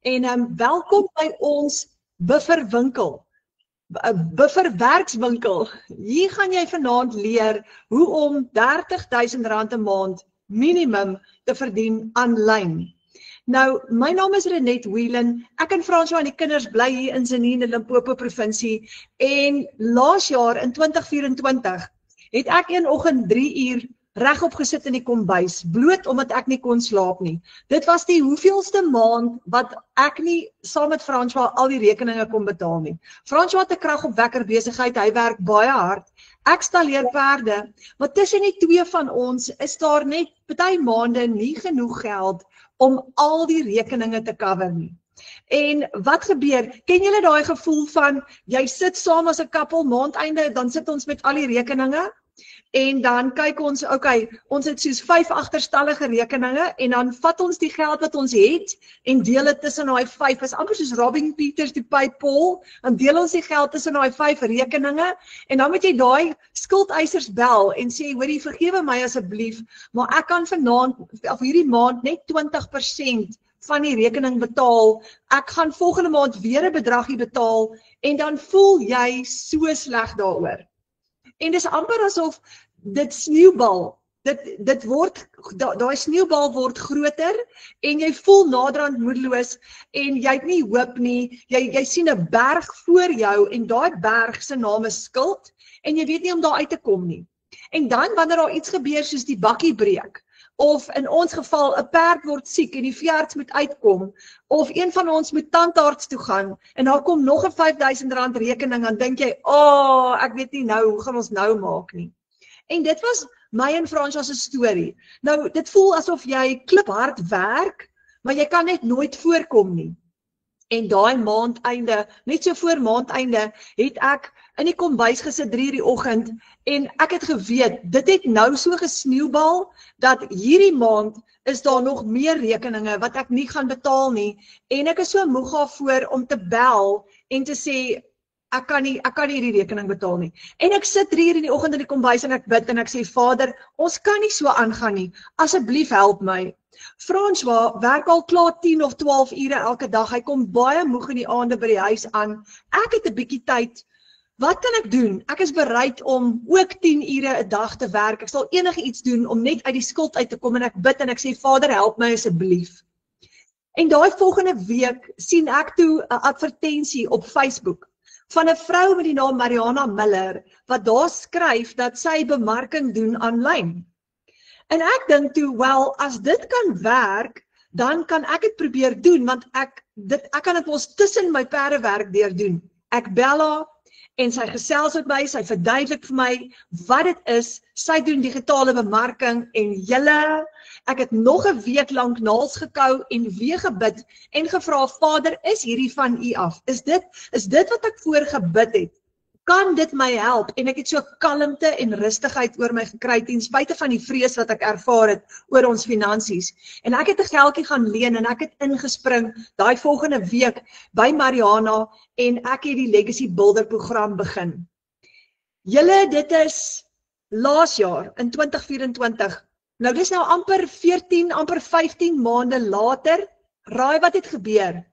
En welkom by ons bufferwinkel. Bufferwerkswinkel. Hier gaan jy vanaand leer hoe om R30.000 'n maand minimum te verdien aanlyn. Nou, my naam is Renet Whelan. Ek en François en die kinders bly hier in Zenine, Limpopo provinsie. En laas jaar in 2024 het ek een oggend 3 uur regop gesit in die kombuis, bloot omdat ek nie kon slaap nie. Dit was die hoeveelste maand wat ek nie saam met François al die rekeninge kon betaal nie. François het 'n kragopwekker besigheid, hy werk baie hard. Ek stalleer perde, maar tussen die twee van ons is daar net party maande nie genoeg geld om al die rekeninge te cover nie. En wat gebeur? Ken julle daai gevoel van, jy sit saam as 'n koppel maandeinde, dan sit ons met al die rekeninge, en dan kyk ons, okay, ons het soos 5 agterstallige rekeninge, en dan vat ons die geld wat ons het, en deel dit tussen daai 5, is amper soos Robin Peters die pay Paul, dan deel ons die geld tussen daai 5 rekeninge, en dan moet jy daai skuldeisers bel, en sê, hoorie, vergewe my asseblief, maar ek kan vanaand, of hierdie maand, net 20% van die rekening betaal, ek gaan volgende maand weer 'n bedragie betaal, en dan voel jy so sleg daaroor. En dis amper asof dit sneeubal, dit word, daai sneeubal word groter, en jy voel naderhand moedeloos, en jy het nie hoop nie, jy sien 'n berg voor jou, en daai berg se naam is skuld, en jy weet nie om daar uit te kom nie. En dan wanneer daar iets gebeur soos die bakkie breek, of in ons geval 'n perd word siek en die veearts moet uitkom, of een van ons moet tandarts toe gaan, en daar kom nog 'n R5.000 rekening, dan dink jy, ek weet nie nou, hoe gaan ons nou maak nie. En dit was my en François se storie. Nou, dit voel asof jy kliphard werk, maar jy kan net nooit voorkom nie. En daai maandeinde, net so voor maandeinde, het ek in die kombuis gesit 3 uur die oggend, en ek het geweet, dit het nou so gesneeubal, dat hierdie maand is daar nog meer rekeninge wat ek nie gaan betaal nie, en ek is so moeg daarvoor om te bel, en te sê, ek kan nie hierdie rekening betaal nie. En ek sit 3 uur in die oggend in die kombuis, en ek bid, en ek sê, Vader, ons kan nie so aangaan nie, asseblief help my. François werk al klaar 10 of 12 ure elke dag, hy kom baie moeg in die aande by die huis aan, ek het 'n bietjie tyd, wat kan ek doen? Ek is bereid om ook 10 ure 'n dag te werk, ek sal enige iets doen om net uit die skuld uit te kom, en ek bid en ek sê, Vader, help my asseblief. En daai volgende week sien ek toe 'n advertensie op Facebook van 'n vrou met die naam Mariana Miller, wat daar skryf dat sy bemarking doen aanlyn. En ek dink toe, wel, as dit kan werk, dan kan ek dit probeer doen, want ek kan dit mos tussen my perdewerk deur doen. Ek bel haar, en sy gesels met my, sy verduidelik vir my wat dit is, sy doen digitale bemarking, en julle, ek het nog 'n week lank naels gekou, en weer gebid, en gevra, Vader, is hierdie van U af? Is dit wat ek voor gebid het? Kan dit my help? En ek het so kalmte en rustigheid oor my gekry, ten spyte van die vrees wat ek ervaar het oor ons finansies. En ek het 'n geldjie gaan leen, en ek het ingespring daai volgende week by Mariana, en ek het die Legacy Builder program begin. Julle, dit is laas jaar, in 2024, nou dis nou amper 14, amper 15 maande later, raai wat het gebeur?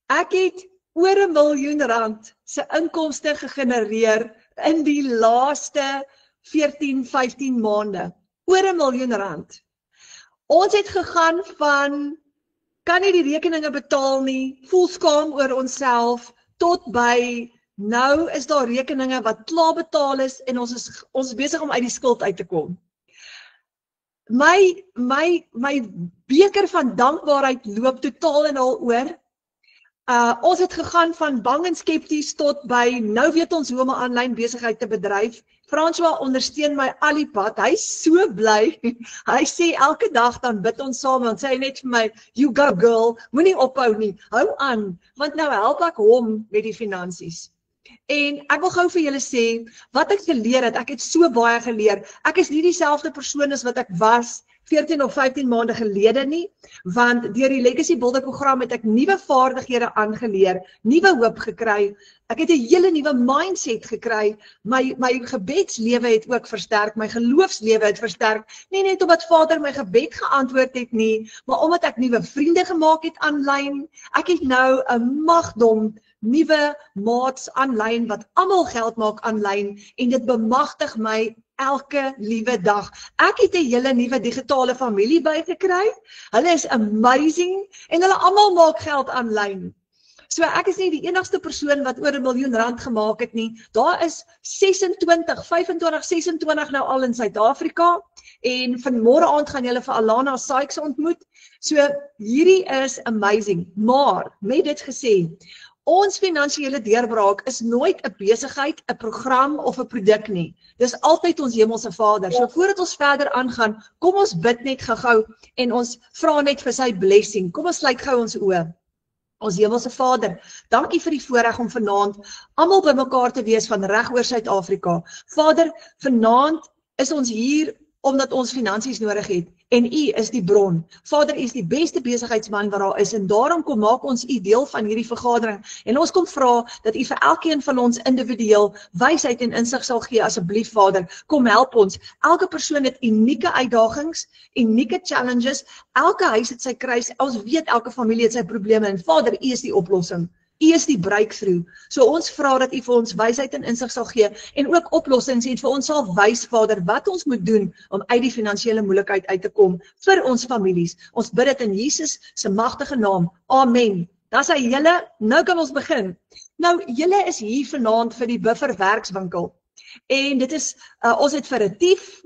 Ek het oor R1 miljoen se inkomste gegenereer in die laaste 14, 15 maande. Oor R1 miljoen. Ons het gegaan van, kan nie die rekeninge betaal nie, voel skaam oor onsself, tot by, nou is daar rekeninge wat klaar betaal is, en ons is besig om uit die skuld uit te kom. My beker van dankbaarheid loop totaal en al oor. Ons het gegaan van bang en skepties tot by, nou weet ons hoe om 'n aanlyn besigheid te bedryf. François ondersteun my al die pad, hy is so bly, hy sê elke dag, dan bid ons saam, dan sê hy net vir my, you go girl, moenie ophou nie, hou aan, want nou help ek hom met die finansies. En ek wil gou vir julle sê, wat ek geleer het, ek het so baie geleer, ek is nie dieselfde persoon as wat ek was 14 of 15 maande gelede nie, want deur die Legacy Builder program het ek nuwe vaardighede aangeleer, nuwe hoop gekry, ek het 'n hele nuwe mindset gekry, my gebedslewe het ook versterk, my geloofslewe het versterk, nie net omdat Vader my gebed geantwoord het nie, maar omdat ek nuwe vriende gemaak het aanlyn, ek het nou 'n magdom nuwe maats aanlyn wat almal geld maak aanlyn en dit bemagtig my elke liewe dag. Ek het 'n hele nuwe digitale familie bygekry. Hulle is amazing en hulle almal maak geld aanlyn. So ek is nie die enigste persoon wat oor R1 miljoen gemaak het nie. Daar is 26 nou al in Suid-Afrika en vanmôre aand gaan julle vir Alana Sykes ontmoet. So hierdie is amazing. Maar met dit gesê, ons finansiële deurbraak is nooit 'n besigheid, 'n program of 'n produk nie. Dis altyd ons hemelse Vader. So voordat ons verder aangaan, kom ons bid net gou-gou en ons vra net vir sy blessing. Kom ons sluit gou ons oë. Ons hemelse Vader, dankie vir die voorreg om vanaand almal bymekaar te wees van reg oor Suid-Afrika. Vader, vanaand is ons hier omdat ons finansies nodig het en U is die bron. Vader, U is die beste besigheidsman wat daar is en daarom kom maak ons U deel van hierdie vergadering en ons kom vra dat U vir elkeen van ons individueel wysheid en insig sal gee asseblief Vader. Kom help ons. Elke persoon het unieke uitdagings, unieke challenges. Elke huis het sy kruis. Ons weet elke familie het sy probleme en Vader, U is die oplossing. U is die breakthrough. So ons vra dat U vir ons wysheid en insig sal gee en ook oplossings en vir ons sal wys, Vader, wat ons moet doen om uit die finansiële moeilikheid uit te kom vir ons families. Ons bid dit in Jesus se magtige naam. Amen. Dis hy julle, nou kan ons begin. Nou, julle is hier vanaand vir die Buffer werkswinkel. En dit is, ons het vir Retief,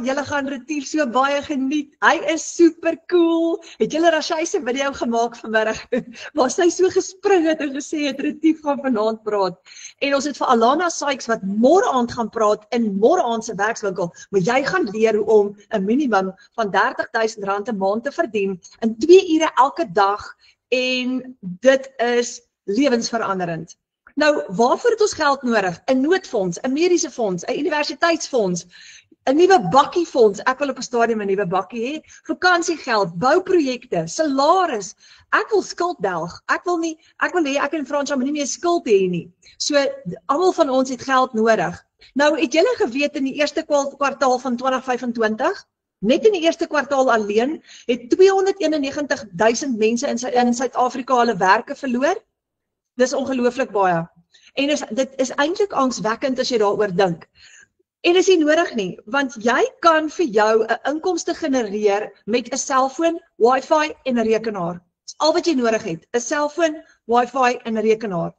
julle gaan Retief so baie geniet, hy is super cool, het julle Rashai se video gemaak vanmiddag, waar sy so gespring het en gesê het, Retief gaan vanaand praat, en ons het vir Alana Sykes wat môre aand gaan praat in môre aand se werkswinkel, maar jy gaan leer hoe om 'n minimum van R30,000 'n maand te verdien, in 2 ure elke dag, en dit is lewensveranderend. Nou, waarvoor het ons geld nodig? 'n noodfonds, 'n mediese fonds, 'n universiteitsfonds, 'n nuwe bakkiefonds, ek wil op 'n stadium 'n nuwe bakkie hê, vakansiegeld, bouprojekte, salaris, ek wil skuld delg, ek wil hê ek en Fransja moet nie meer skuld hê nie. So, almal van ons het geld nodig. Nou, het julle geweet in die eerste kwartaal van 2025, net in die eerste kwartaal alleen, het 291,000 mense in Suid-Afrika hulle werke verloor? Dis ongelooflik baie. En dit is eintlik angswekkend as jy daaroor dink. En dis nie nodig nie, want jy kan vir jou 'n inkomste genereer met 'n selfoon, wifi en 'n rekenaar. Dis al wat jy nodig het, 'n selfoon, wifi en 'n rekenaar.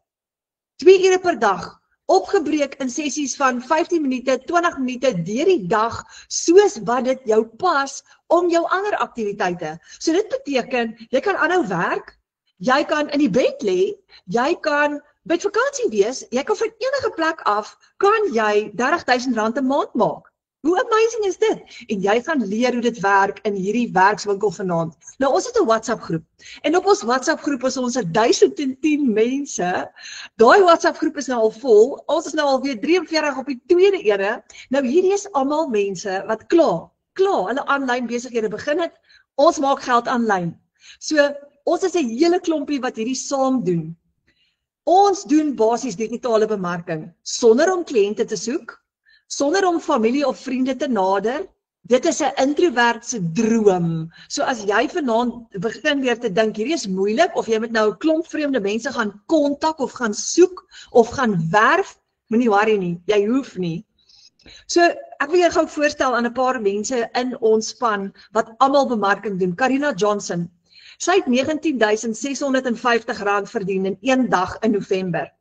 2 ure per dag, opgebreek in sessies van 15 minute, 20 minute deur die dag, soos wat dit jou pas om jou ander aktiwiteite. So dit beteken, jy kan aanhou werk, jy kan in die bed lê, jy kan met vakansie wees, jy kan van enige plek af, kan jy R30,000 'n maand maak. Hoe amazing is dit? En jy gaan leer hoe dit werk in hierdie werkswinkel vanaand. Nou ons het 'n WhatsApp groep, en op ons WhatsApp groep is ons 1010 mense, daai WhatsApp groep is nou al vol, ons is nou alweer 43 op die tweede ene, nou hierdie is almal mense wat klaar hulle aanlyn besighede begin het, ons maak geld aanlyn. So, ons is 'n hele klompie wat hierdie saam doen. Ons doen basies digitale bemarking, sonder om kliënte te soek, sonder om familie of vriende te nader. Dit is 'n introvert se droom. So as jy vanaand begin weer te dink, hierdie is moeilik, of jy moet nou 'n klomp vreemde mense gaan kontak, of gaan soek, of gaan werf, moenie worry nie, jy hoef nie. So, ek wil jou gou voorstel aan 'n paar mense in ons span, wat almal bemarking doen. Karina Johnson, sy het R19,650 verdien in 1 dag in November.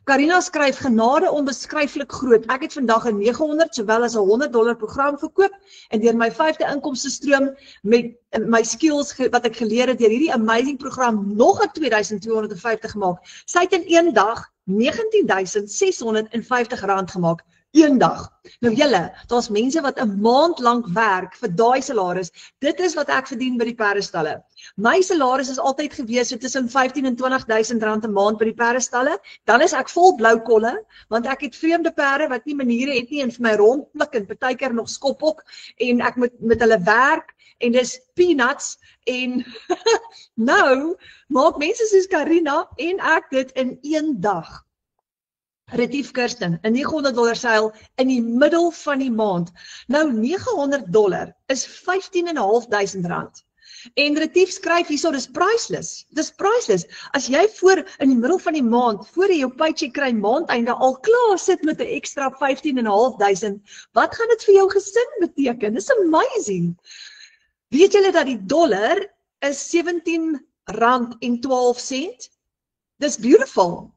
Karina skryf genade onbeskryflik groot. Ek het vandag 'n 900 sowel as 'n $100 program verkoop en deur my 5de inkomste stroom met my skills wat ek geleer het deur hierdie amazing program nog 'n 2250 gemaak. Sy het in 1 dag R19,650 gemaak. Een dag. Nou julle, daar's mense wat 'n maand lank werk vir daai salaris. Dit is wat ek verdien by die perdestalle. My salaris is altyd gewees so tussen 15 en 20.000 rand 'n maand by die perdestalle. Dan is ek vol blou kolle, want ek het vreemde perde wat nie maniere het nie en vir my rondplik en partykeer nog skophok en ek moet met hulle werk en dis peanuts en nou maak mense soos Karina en ek dit in een dag. Retief Kirsten, 'n $900 seil in die middel van die maand. Nou $900 is 15.500 rand. En Retief skryf hierso, dis priceless. Dis priceless. As jy voor in die middel van die maand, voor jy jou paycheck kry maandeinde al klaar sit met 'n ekstra 15.500, wat gaan dit vir jou gesin beteken? Dis amazing. Weet julle dat die dollar is R17.12? Dis beautiful.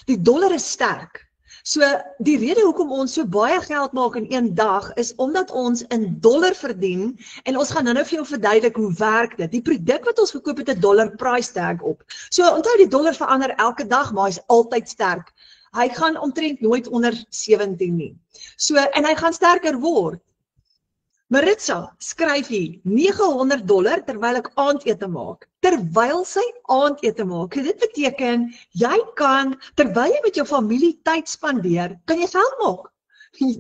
Die dollar is sterk. So die rede hoekom ons so baie geld maak in een dag is omdat ons in dollar verdien en ons gaan nou vir jou verduidelik hoe werk dit. Die produk wat ons verkoop het 'n dollar price tag op. So onthou die dollar verander elke dag, maar hy's altyd sterk. Hy gaan omtrent nooit onder 17 nie. So en hy gaan sterker word. Maritza skryf hier $900 terwyl ek aandete maak. Terwyl sy aandete maak. Dit beteken jy kan terwyl jy met jou familie tyd spandeer, kan jy geld maak.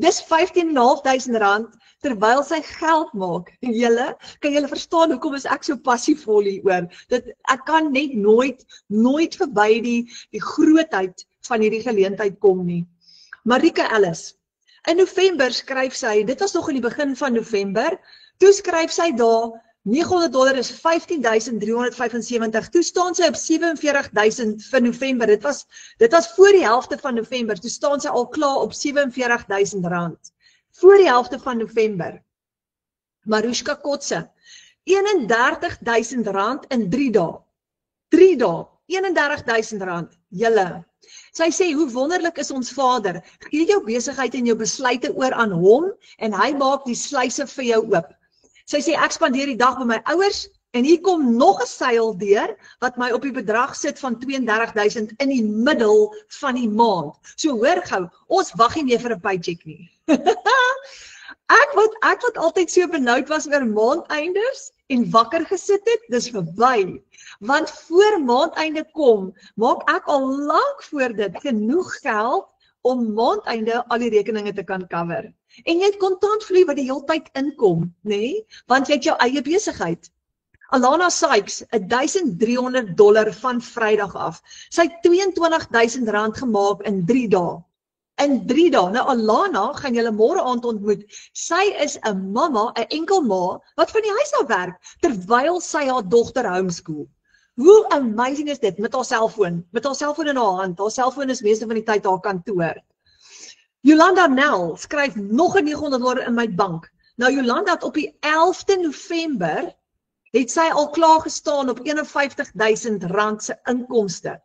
Dis 15.500 rand terwyl sy geld maak. Kan julle verstaan hoekom is ek so passievol hieroor? Ek kan net nooit verby die grootheid van hierdie geleentheid kom nie. Marika Ellis. In November skryf sy, dit was nog in die begin van November, toe skryf sy daar, $900 is 15.375, toe staan sy op 47.000 vir November, dit was voor die helfte van November, toe staan sy al klaar op 47.000 rand, voor die helfte van November. Marushka Kotse, 31.000 rand in 3 dae, 31.000 rand, julle. Sy sê, hoe wonderlik is ons Vader, gee jou besigheid en jou besluite oor aan hom, en hy maak die sluise vir jou oop. Sy sê, ek spandeer die dag by my ouers, en hier kom nog 'n seil deur, wat my op die bedrag sit van 32.000 in die middel van die maand. So hoor gou, ons wag nie meer vir 'n paycheck nie. Ek wat altyd so benoud was oor maandeindes, en wakker gesit het, dis verby. Want voor maandeinde kom, maak ek al lank voor dit genoeg geld om maandeinde al die rekeninge te kan cover. En jy het kontantvloei wat die hele tyd inkom, nê? Want jy het jou eie besigheid. Alana Sykes, $1,300 van Vrydag af. Sy het 22.000 rand gemaak in 3 dae. In 3 dae. Nou Alana gaan julle môre aand ontmoet. Sy is 'n mamma, 'n enkel ma, wat van die huis af werk, terwyl sy haar dogter homeschool. Hoe amazing is dit met haar selfoon in haar hand. Haar selfoon is meeste van die tyd haar kantoor. Jolanda Nel skryf nog 'n $900 in my bank. Nou Jolanda het op die 11de November het sy al klaar gestaan op 51.000 rand se inkomste.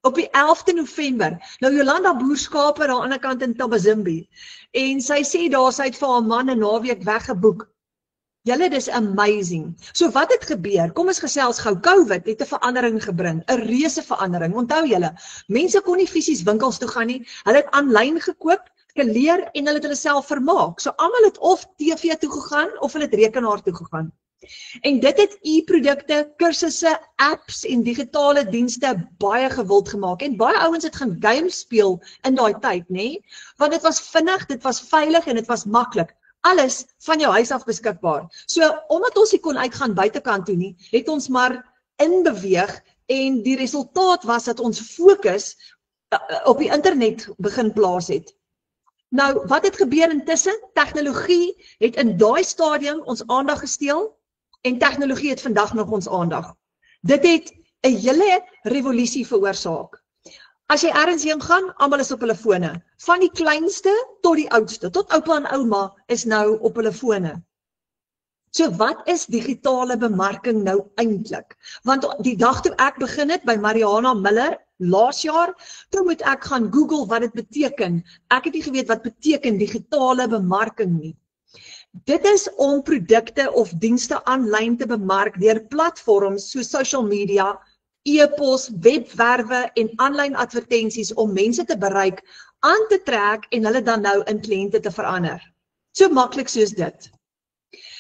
Op die 11de November. Nou Jolanda boer skape aan die ander kant in Tabazimbi. En sy sê daar sy het vir haar man 'n naweek weggeboek. Julle, dis amazing. So wat het gebeur? Kom ons gesels gou. COVID het 'n verandering gebring, 'n reuse verandering. Onthou julle, mense kon nie fisies winkels toe gaan nie. Hulle het aanlyn gekoop, geleer en hulle het hulle self vermaak. So almal het of TV toe gegaan of hulle het rekenaar toe gegaan. En dit het e-produkte, kursusse, apps en digitale dienste baie gewild gemaak. En baie ouens het gaan games speel in daai tyd, nê? Want dit was vinnig, dit was veilig en dit was maklik. Alles van jou huis af beskikbaar. So, omdat ons nie kon uitgaan buitekant toe nie, het ons maar inbeweeg en die resultaat was dat ons fokus op die internet begin plaas het. Nou, wat het gebeur intussen? Tegnologie het in daai stadium ons aandag gesteel en tegnologie het vandag nog ons aandag. Dit het 'n hele revolusie veroorsaak. As jy ergens heen gaan, almal is op hulle fone. Van die kleinste tot die oudste, tot oupa en ouma is nou op hulle fone. So wat is digitale bemarking nou eintlik? Want die dag toe ek begin het by Mariana Miller, laas jaar, toe moet ek gaan Google wat dit beteken. Ek het nie geweet wat beteken digitale bemarking nie. Dit is om produkte of dienste aanlyn te bemark deur platforms so social media, e-pos, webwerwe en aanlyn advertensies om mense te bereik, aan te trek en hulle dan nou in kliënte te verander. So maklik soos dit.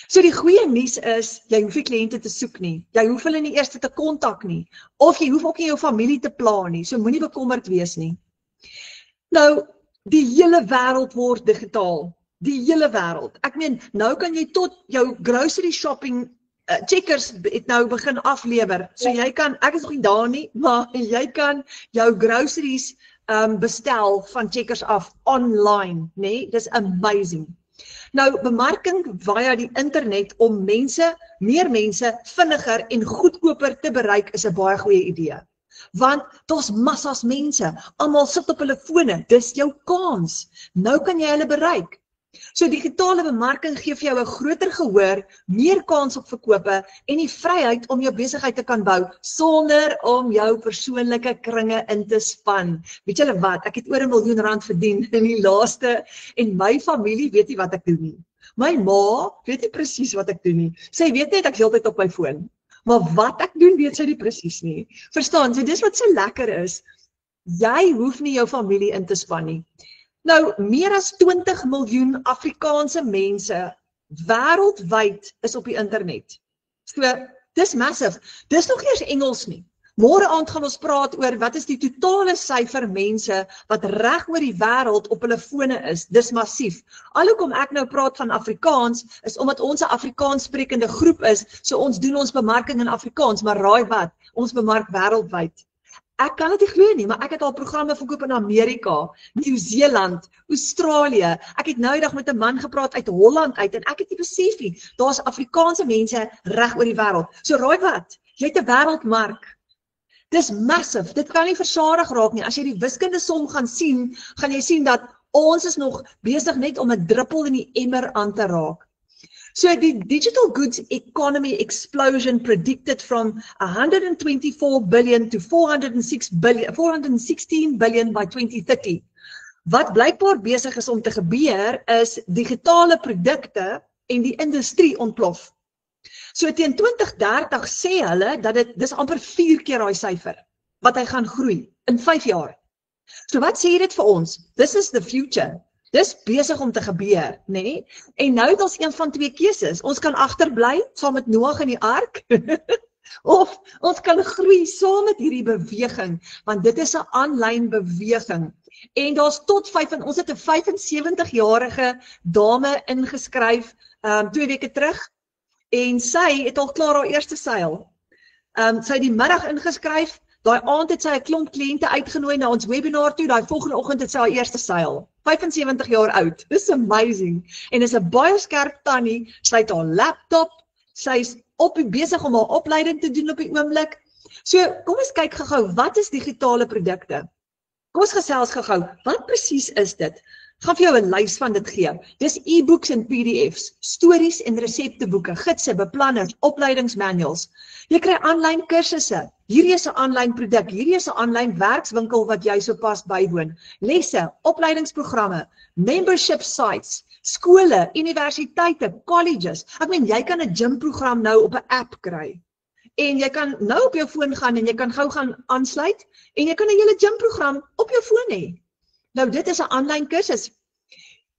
So die goeie nuus is, jy hoef nie kliënte te soek nie, jy hoef hulle nie eers te kontak nie, of jy hoef ook nie jou familie te pla nie, so moenie bekommerd wees nie. Nou, die hele wêreld word digitaal, die hele wêreld. Ek meen, nou kan jy tot jou grocery shopping Checkers het nou begin aflewer, so jy kan, ek is nog nie daar nie, maar jy kan jou groceries bestel van Checkers af online, nee, dis amazing. Nou, bemarking via die internet om meer mense vinniger en goedkoper te bereik is 'n baie goeie idee. Want daar's massas mense, almal sit op hulle fone, dis jou kans. Nou kan jy hulle bereik. So digitale bemarking gee vir jou 'n groter gehoor, meer kans op verkope en die vryheid om jou besigheid te kan bou sonder om jou persoonlike kringe in te span. Weet julle wat, ek het oor R1 miljoen verdien in die laaste en my familie weet nie wat ek doen nie. My ma weet nie presies wat ek doen nie. Sy weet net ek is heeltyd op my foon. Maar wat ek doen weet sy nie presies nie. Verstaan, so dis wat so lekker is. Jy hoef nie jou familie in te span nie. Nou, meer as 20 miljoen Afrikaanse mense wêreldwyd is op die internet. So, dis massive. Dis nog nie eens Engels nie. Môre aand gaan ons praat oor wat is die totale syfer mense wat reg oor die wêreld op hulle fone is. Dis massief. Alhoewel ek nou praat van Afrikaans, is omdat ons 'n Afrikaans sprekende groep is, so ons doen ons bemarking in Afrikaans, maar raai wat? Ons bemark wêreldwyd. Ek kan dit nie glo nie, maar ek het al programme verkoop in Amerika, Nieu-Seeland, Australië. Ek het nou eendag met 'n man gepraat uit Holland uit en ek het nie besef nie, daar's Afrikaanse mense reg oor die wêreld. So raai wat? Jy het 'n wêreldmark. Dis massive. Dit kan nie versadig raak nie. As jy die wiskunde som gaan sien, gaan jy sien dat ons is nog besig net om 'n druppel in die emmer aan te raak. So the digital goods economy explosion predicted from 124 billion to 416 billion by 2030. Wat blykbaar besig is om te gebeur is digitale produkte en die industrie ontplof. So teen 2030 sê hulle dat dis amper 4 keer daai syfer wat hy gaan groei in 5 jaar. So wat sê dit vir ons? This is the future. Dis besig om te gebeur, nê? En nou het ons een van twee keuses. Ons kan agterbly saam met Noag in die ark of ons kan groei saam met hierdie beweging, want dit is 'n aanlyn beweging. En daar's tot ons het 'n 75-jarige dame ingeskryf 2 weke terug en sy het al klaar haar eerste seil. Sy het die middag ingeskryf. Daai aand het sy 'n klomp kliënte uitgenooi na ons webinar toe. Daai volgende oggend het sy haar eerste seil. 75 jaar oud. Dis amazing. En is 'n baie skerp tannie. Sy het haar laptop. Sy's besig om haar opleiding te doen op die oomblik. So, kom ons kyk gou-gou, wat is digitale produkte? Kom ons gesels gou-gou. Wat presies is dit? Gaan vir jou 'n lys van dit gee. Dis e-books en PDFs, stories en resepteboeke, gidse, beplanners, opleidingsmanuals. Jy kry aanlyn kursusse. Hierdie is 'n aanlyn produk, hierdie is 'n aanlyn werkswinkel wat jy sopas bywoon. Lesse, opleidingsprogramme, membership sites, skole, universiteite, colleges. Ek meen, jy kan 'n gymprogram nou op 'n app kry. En jy kan nou op jou foon gaan en jy kan gou gaan aansluit en jy kan 'n hele gymprogram op jou foon hê. Nou dit is 'n aanlyn kursus.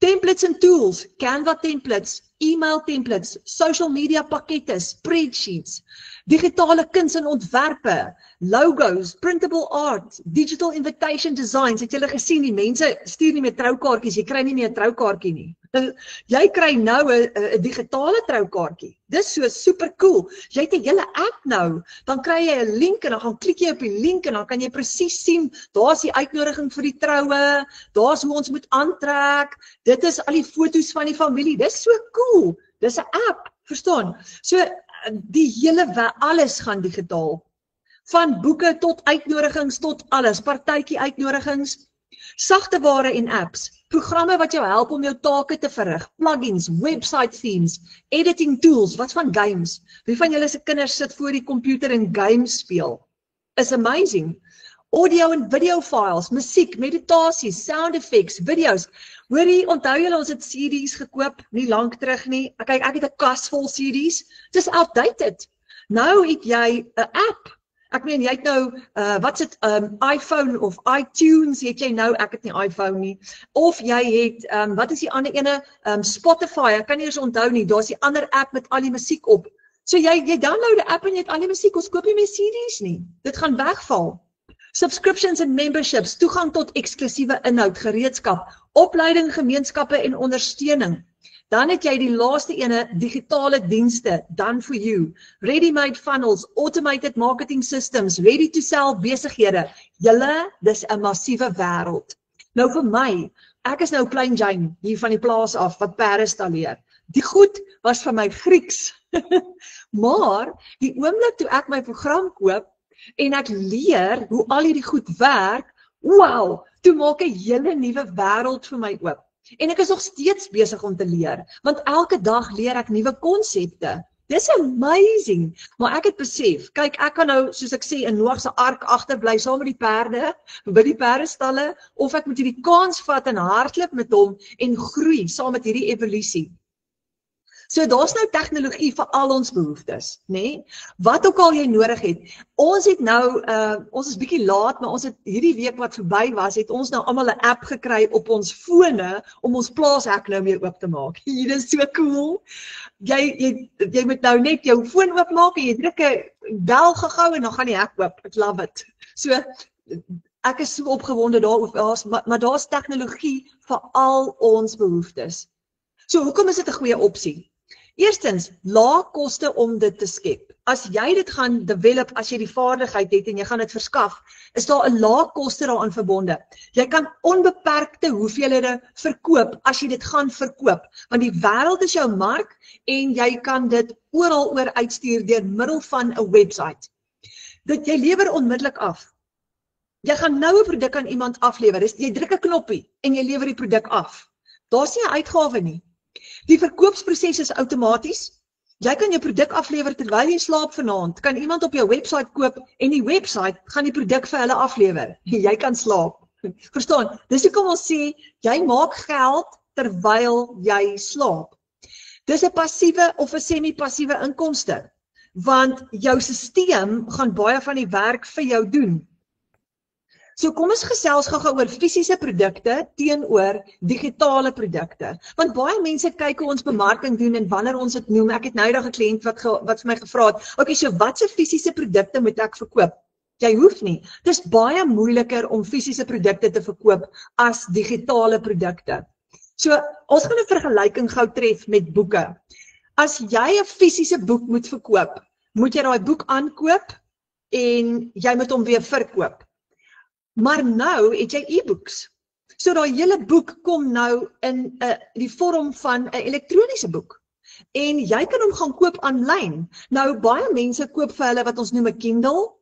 Templates and tools, Canva templates, email templates, social media pakkette, spreadsheets, digitale kuns en ontwerpe, logos, printable art, digital invitation designs. Het julle gesien die mense stuur nie meer troukaartjies, jy kry nie meer 'n troukaartjie nie. Jy kry nou 'n digitale troukaartjie. Dis so super cool. Jy het 'n hele app nou, dan kry jy 'n link en dan gaan klik jy op die link en dan kan jy presies sien, daar's die uitnodiging vir die troue, daar's hoe ons moet aantrek, dit is al die foto's van die familie. Dis so cool. Dis 'n app, verstaan? So die hele alles gaan digitaal. Van boeke tot uitnodigings tot alles, partytjie uitnodigings, sagte ware en apps, programme wat jou help om jou take te verrig, plugins, website themes, editing tools, wat van games. Wie van julle se kinders sit voor die komputer en games speel? Is amazing. Audio en video files, musiek, meditasies, sound effects, videos. Hoorie, onthou julle ons het CD's gekoop, nie lank terug nie. Kyk, ek het 'n kas vol CD's. Dis outdated. Nou het jy 'n app Ek meen, jy het nou, wat is dit, iPhone of iTunes, het jy nou, ek het nie iPhone nie, of jy het, wat is die ander ene, Spotify, ek kan nie eens onthou nie, daar is die ander app met al die musiek op. So jy download die app en jy het al die musiek, ons koop nie meer CD's nie, dit gaan wegval. Subscriptions en memberships, toegang tot eksklusiewe inhoud, gereedskap, opleiding, gemeenskappe en ondersteuning. Dan het jy die laaste ene, digitale dienste, done for you, ready-made funnels, automated marketing systems, ready to sell besighede. Julle, dis 'n massiewe wêreld. Nou vir my, ek is nou Plain Jane hier van die plaas af wat perde stalleer. Die goed was vir my Grieks. Maar die oomblik toe ek my program koop en ek leer hoe al hierdie goed werk, wow, toe maak 'n hele nuwe wêreld vir my oop. En ek is nog steeds besig om te leer, want elke dag leer ek nuwe konsepte. Dis amazing, maar ek het besef, kyk, ek kan nou, soos ek sê, in Noag se ark agterbly saam met die perde, by die perdestalle, of ek moet hierdie kans vat en hardloop met hom en groei saam met hierdie evolusie. So daar's nou tegnologie vir al ons behoeftes, né? Wat ook al jy nodig het. Ons het nou, ons is bietjie laat, maar ons het hierdie week wat verby was, het ons nou almal 'n app gekry op ons fone om ons plaashek nou weer oop te maak. Dit is so cool. Jy moet nou net jou foon oopmaak en jy druk 'n bel gou en dan gaan die hek oop. Ek love it. So ek is so opgewonde daaroor, maar daar's tegnologie vir al ons behoeftes. So hoekom is dit 'n goeie opsie? Eerstens, lae koste om dit te skep. As jy dit gaan develop, as jy die vaardigheid het en jy gaan dit verskaf, is daar 'n lae koste daaraan verbonde. Jy kan onbeperkte hoeveelhede verkoop as jy dit gaan verkoop, want die wêreld is jou mark en jy kan dit oral oor uitstuur deur middel van 'n website. Jy lewer onmiddellik af. Jy gaan nou 'n produk aan iemand aflewer. Jy druk 'n knoppie en jy lewer die produk af. Daar's nie 'n uitgawe nie. Die verkoopsproses is outomaties. Jy kan jou produk aflewer terwyl jy slaap vanaand. Kan iemand op jou website koop en die website gaan die produk vir hulle aflewer. Jy kan slaap. Verstaan? Dis hoekom ons sê jy maak geld terwyl jy slaap. Dis 'n passiewe of 'n semi-passiewe inkomste, want jou stelsel gaan baie van die werk vir jou doen. So kom ons gesels gou-gou oor fisiese produkte teenoor digitale produkte. Want baie mense kyk hoe ons bemarking doen en wanneer ons dit noem. Ek het nou eendag 'n kliënt wat vir my gevra het, "Oké, so watse fisiese produkte moet ek verkoop?" Jy hoef nie. Dis baie moeiliker om fisiese produkte te verkoop as digitale produkte. So ons gaan 'n vergelyking gou tref met boeke. As jy 'n fisiese boek moet verkoop, moet jy daai boek aankoop en jy moet hom weer verkoop. Maar nou het jy e-books. So daai hele boek kom nou in die vorm van 'n elektroniese boek. En jy kan hom gaan koop aanlyn. Nou baie mense koop vir hulle wat ons noem 'n Kindle,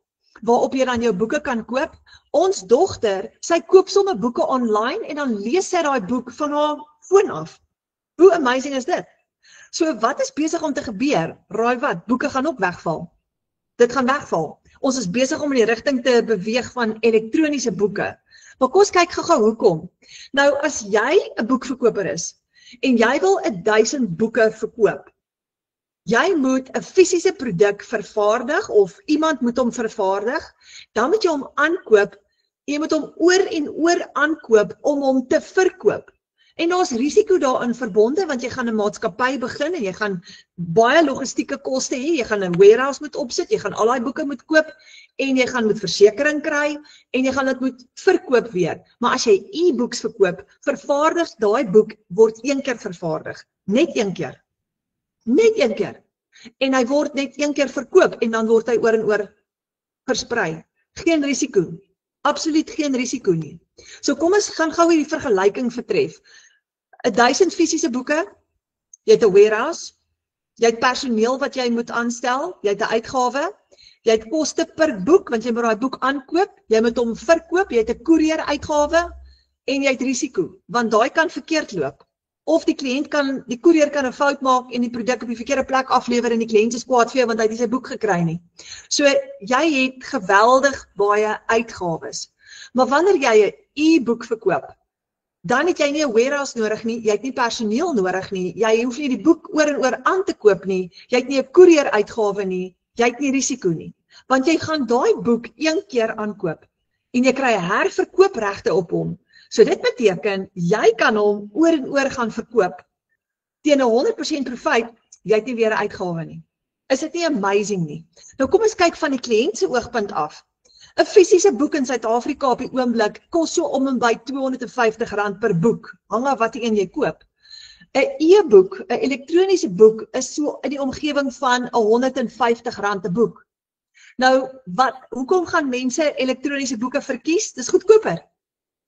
waarop jy dan jou boeke kan koop. Ons dogter, sy koop sommer boeke online en dan lees sy daai boek van haar foon af. Hoe amazing is dit? So wat is besig om te gebeur? Raai wat, boeke gaan ook wegval. Dit gaan wegval. Ons is besig om in die rigting te beweeg van elektroniese boeke. Maar kom ons kyk gou-gou hoekom. Nou as jy 'n boekverkoper is en jy wil 1000 boeke verkoop, jy moet 'n fisiese produk vervaardig of iemand moet hom vervaardig, dan moet jy hom aankoop, jy moet hom oor en oor aankoop om hom te verkoop. En daar's risiko daarin verbonde want jy gaan 'n maatskappy begin en jy gaan baie logistieke koste hê, jy gaan 'n warehouse moet opsit, jy gaan al daai boeke moet koop en jy gaan moet versekerings kry en jy gaan dit moet verkoop weer. Maar as jy e-books verkoop, vervaardig daai boek word een keer vervaardig, net een keer. Net een keer. En hy word net een keer verkoop en dan word hy oor en oor versprei. Geen risiko. Absoluut geen risiko nie. So kom ons gaan gou hierdie vergelyking vertref. 1000 fisiese boeke, jy het 'n warehouse, jy het personeel wat jy moet aanstel, jy het 'n uitgawe, jy het koste per boek want jy moet daai boek aankoop, jy moet hom verkoop, jy het 'n koerier uitgawe en jy het risiko want daai kan verkeerd loop. Of die koerier kan 'n fout maak en die produk op die verkeerde plek aflewer en die kliënt is kwaad vir jou want hy het nie sy boek gekry nie. So jy het geweldig baie uitgawes. Maar wanneer jy 'n e-boek verkoop, dan het jy nie 'n warehouse nodig nie, jy het nie personeel nodig nie, jy hoef nie die boek oor en oor aan te koop nie, jy het nie 'n koerier uitgawe nie, jy het nie risiko nie. Want jy gaan daai boek een keer aankoop en jy kry herverkoopregte op hom. So dit beteken, jy kan hom oor en oor gaan verkoop teen 'n 100% profiet, jy het nie weer 'n uitgawe nie. Is dit nie amazing nie? Nou kom ons kyk van die kliënt se oogpunt af. 'n Fisiese boek in Suid-Afrika op die oomblik kos so om en by R250 per boek, hang af watter een jy koop. 'n E-boek, 'n elektroniese boek, is so in die omgewing van R150 'n boek. Nou, hoekom gaan mense elektroniese boeke verkies? Dis goedkoper.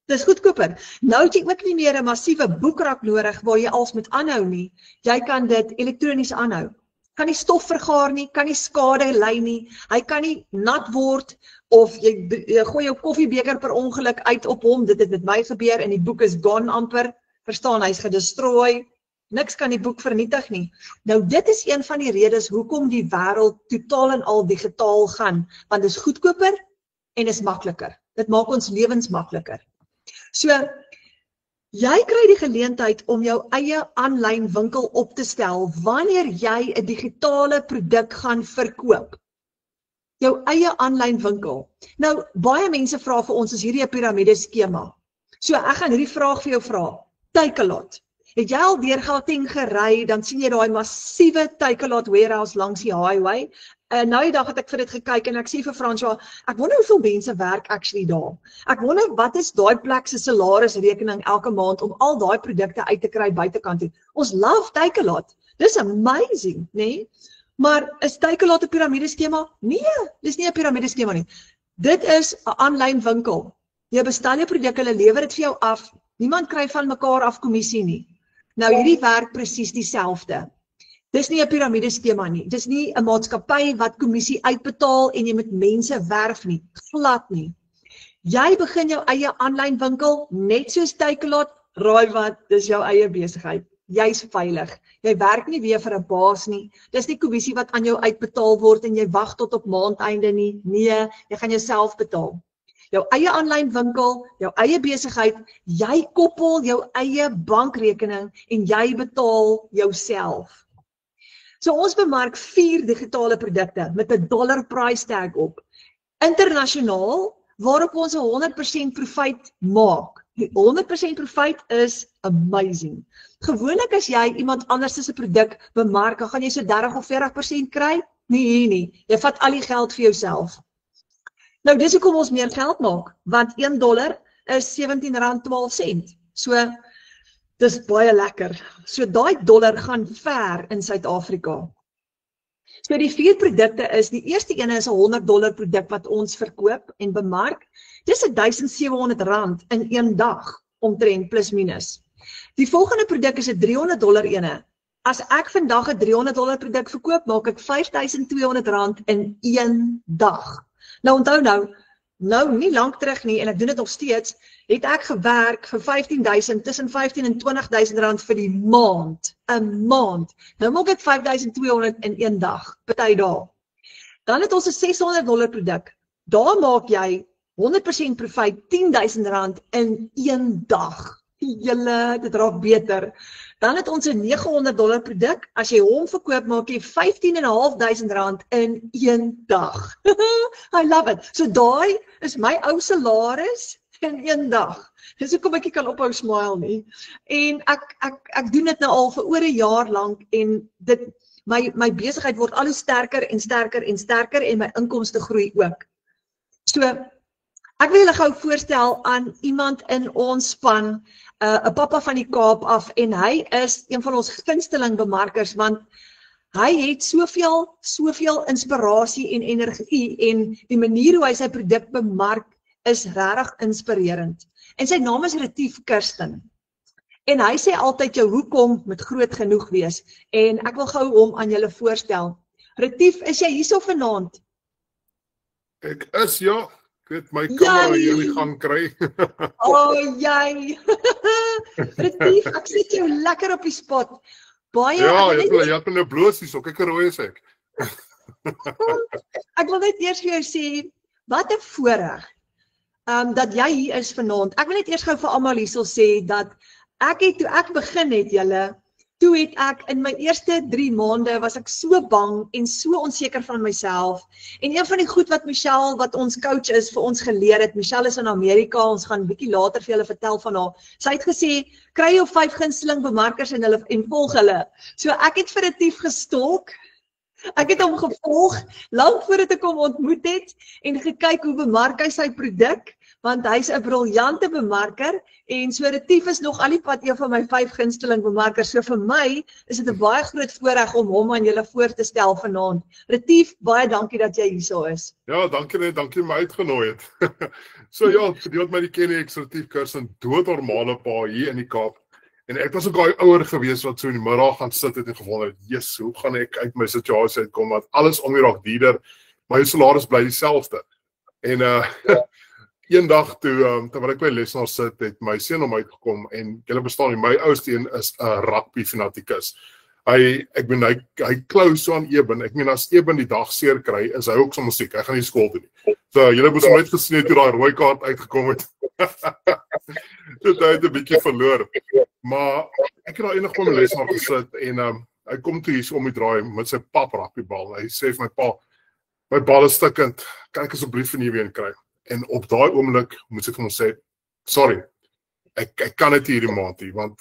Dis goedkoper. Nou het jy ook nie meer 'n massiewe boekrak nodig waar jy als moet aanhou nie. Jy kan dit elektronies aanhou. Kan nie stof vergaar nie, kan nie skade lei nie. Hy kan nie nat word of jy gooi jou koffiebeker per ongeluk uit op hom. Dit het met my gebeur en die boek is gone amper. Verstaan, hy's gedestrooi. Niks kan die boek vernietig nie. Nou dit is een van die redes hoekom die wêreld totaal en al digitaal gaan, want dit is goedkoper en is makliker. Dit maak ons lewens makliker. So, jy kry die geleentheid om jou eie aanlyn winkel op te stel wanneer jy 'n digitale produk gaan verkoop. Jou eie aanlyn winkel. Nou, baie mense vra vir ons, is hierdie 'n piramide skema? So, ek gaan hierdie vraag vir jou vra. Takealot. Het jy al deur Gauteng gery, dan sien jy daai massiewe Takealot warehouse langs die highway. Nou die dag het ek vir dit gekyk en ek sê vir François, ek wonder hoeveel mense werk actually daar. Ek wonder wat is daai plek se salarisrekening elke maand om al daai produkte uit te kry buitekant toe. Ons love Takealot. Dis amazing, nee? Maar is Takealot 'n piramideskema? Nee, dis nie 'n piramideskema nie. Dit is 'n aanlyn winkel. Jy bestel jou produk, hulle lewer dit vir jou af. Niemand kry van mekaar af kommissie nie. Nou hierdie werk presies dieselfde. Dis nie 'n piramideskema nie. Dis nie 'n maatskappy wat kommissie uitbetaal en jy met mense werf nie. Glad nie. Jy begin jou eie aanlyn winkel, net soos Takealot, raai wat, dis jou eie besigheid. Jy's veilig. Jy werk nie weer vir 'n baas nie. Dis nie kommissie wat aan jou uitbetaal word en jy wag tot op maandeinde nie. Nee, jy gaan jouself betaal. Jou eie aanlyn winkel, jou eie besigheid, jy koppel jou eie bankrekening en jy betaal jouself. So ons bemark 4 digitale produkte met 'n dollar price tag op. Internasionaal, waarop ons 'n 100% profiet maak. Die 100% profiet is amazing. Gewoonlik as jy iemand anders se produk bemark, dan gaan jy so 30 of 40% kry. Nee, hier nie. Jy vat al die geld vir jouself. Nou dis hoekom ons meer geld maak, want $1 is R17.12. So dis baie lekker. So daai dollar gaan ver in Suid-Afrika. So die 4 produkte is, die eerste ene is 'n $100 produk wat ons verkoop en bemark. Dis R1,700 in een dag, omtrent plus minus. Die volgende produk is 'n $300 ene. As ek vandag 'n $300 produk verkoop, maak ek R5,200 in een dag. Nou onthou nou nie lank terug nie, en ek doen dit nog steeds, het ek gewerk vir 15.000, tussen 15 en 20.000 rand vir die maand. 'n maand. Nou maak ek 5,200 in een dag, party dae. Dan het ons 'n $600 produk. Daar maak jy 100% profiet, R10,000 in een dag. Julle, dit raak beter. Dan het ons 'n $900 produk. As jy hom verkoop, maak jy R15,500 in een dag. I love it. So daai is my ou salaris in een dag. Dis hoekom ek nie kan ophou smile nie. En ek doen dit nou al vir oor 'n jaar lank en dit my besigheid word al hoe sterker en sterker en sterker en my inkomste groei ook. So ek wil julle gou voorstel aan iemand in ons span, 'n pappa van die Kaap af, en hy is een van ons gunsteling bemarkers, want hy het soveel inspirasie en energie, en die manier hoe hy sy produk bemark is regtig inspirerend. En sy naam is Retief Kirsten. En hy sê altyd jou hoekom moet groot genoeg wees, en ek wil gou hom aan julle voorstel. Retief, is jy hierso vanaand? Ek is, ja. Ek het my kamera hier in die gang kry. Jy. Retief, ek sit jou lekker op die spot. Baie. Ja, jy het my nou bloos hier, so kyk hoe rooi is ek. Ek wil net eers vir jou sê, wat 'n voorreg dat jy hier is vanaand. Ek wil net eers gou vir almal hierso sê dat toe ek begin het, julle, toe het ek in my eerste 3 maande was ek so bang en so onseker van myself. En een van die goed wat Michelle, wat ons coach is, vir ons geleer het, Michelle is in Amerika, ons gaan 'n bietjie later vir julle vertel van haar. Sy het gesê, kry jou 5 gunsteling bemarkers en volg hulle. So ek het vir Retief gestalk. Ek het hom gevolg, lank voordat ek hom ontmoet het, en gekyk hoe bemark hy sy produk, want hy's 'n briljante bemarker, en so Retief is nog al die pad een van my 5 gunsteling bemarkers, so vir my is dit 'n baie groot voorreg om hom aan julle voor te stel vanaand. Retief, baie dankie dat jy hierso is. Ja, dankie net, dankie my uitgenooi het. So ja, vir die wat my nie ken nie, ek is Retief Kirsten, doodnormale pa hier in die Kaap. En ek was ook daai ouer gewees wat so in die middag gaan sit het en gewonder het, "Jesus, hoe gaan ek uit my situasie uitkom, want alles om hier raak duurder, maar jou salaris bly dieselfde." En eendag toe, terwyl ek by lesenaar sit, het my seun hom uitgekom, en julle verstaan nie, my ouste een is 'n rugby fanatikus. Hy klou so aan Eben. Ek meen, as Eben die dag seer kry, is hy ook so musiek. Hy gaan nie skool toe nie. So julle moes hom net gesien het toe daai rooi kaart uitgekom het. Dit het 'n bietjie verloor. Maar ek het daar eendag met my lesenaar gesit, en hy kom toe hier so om die draai met sy pap rugbybal. Hy sê vir my pa, "My bal is stukkend, kan ek asseblief nie weer kry?" En op daai oomblik moet ek vir hom sê, "Sorry, ek kan dit hierdie maand nie, want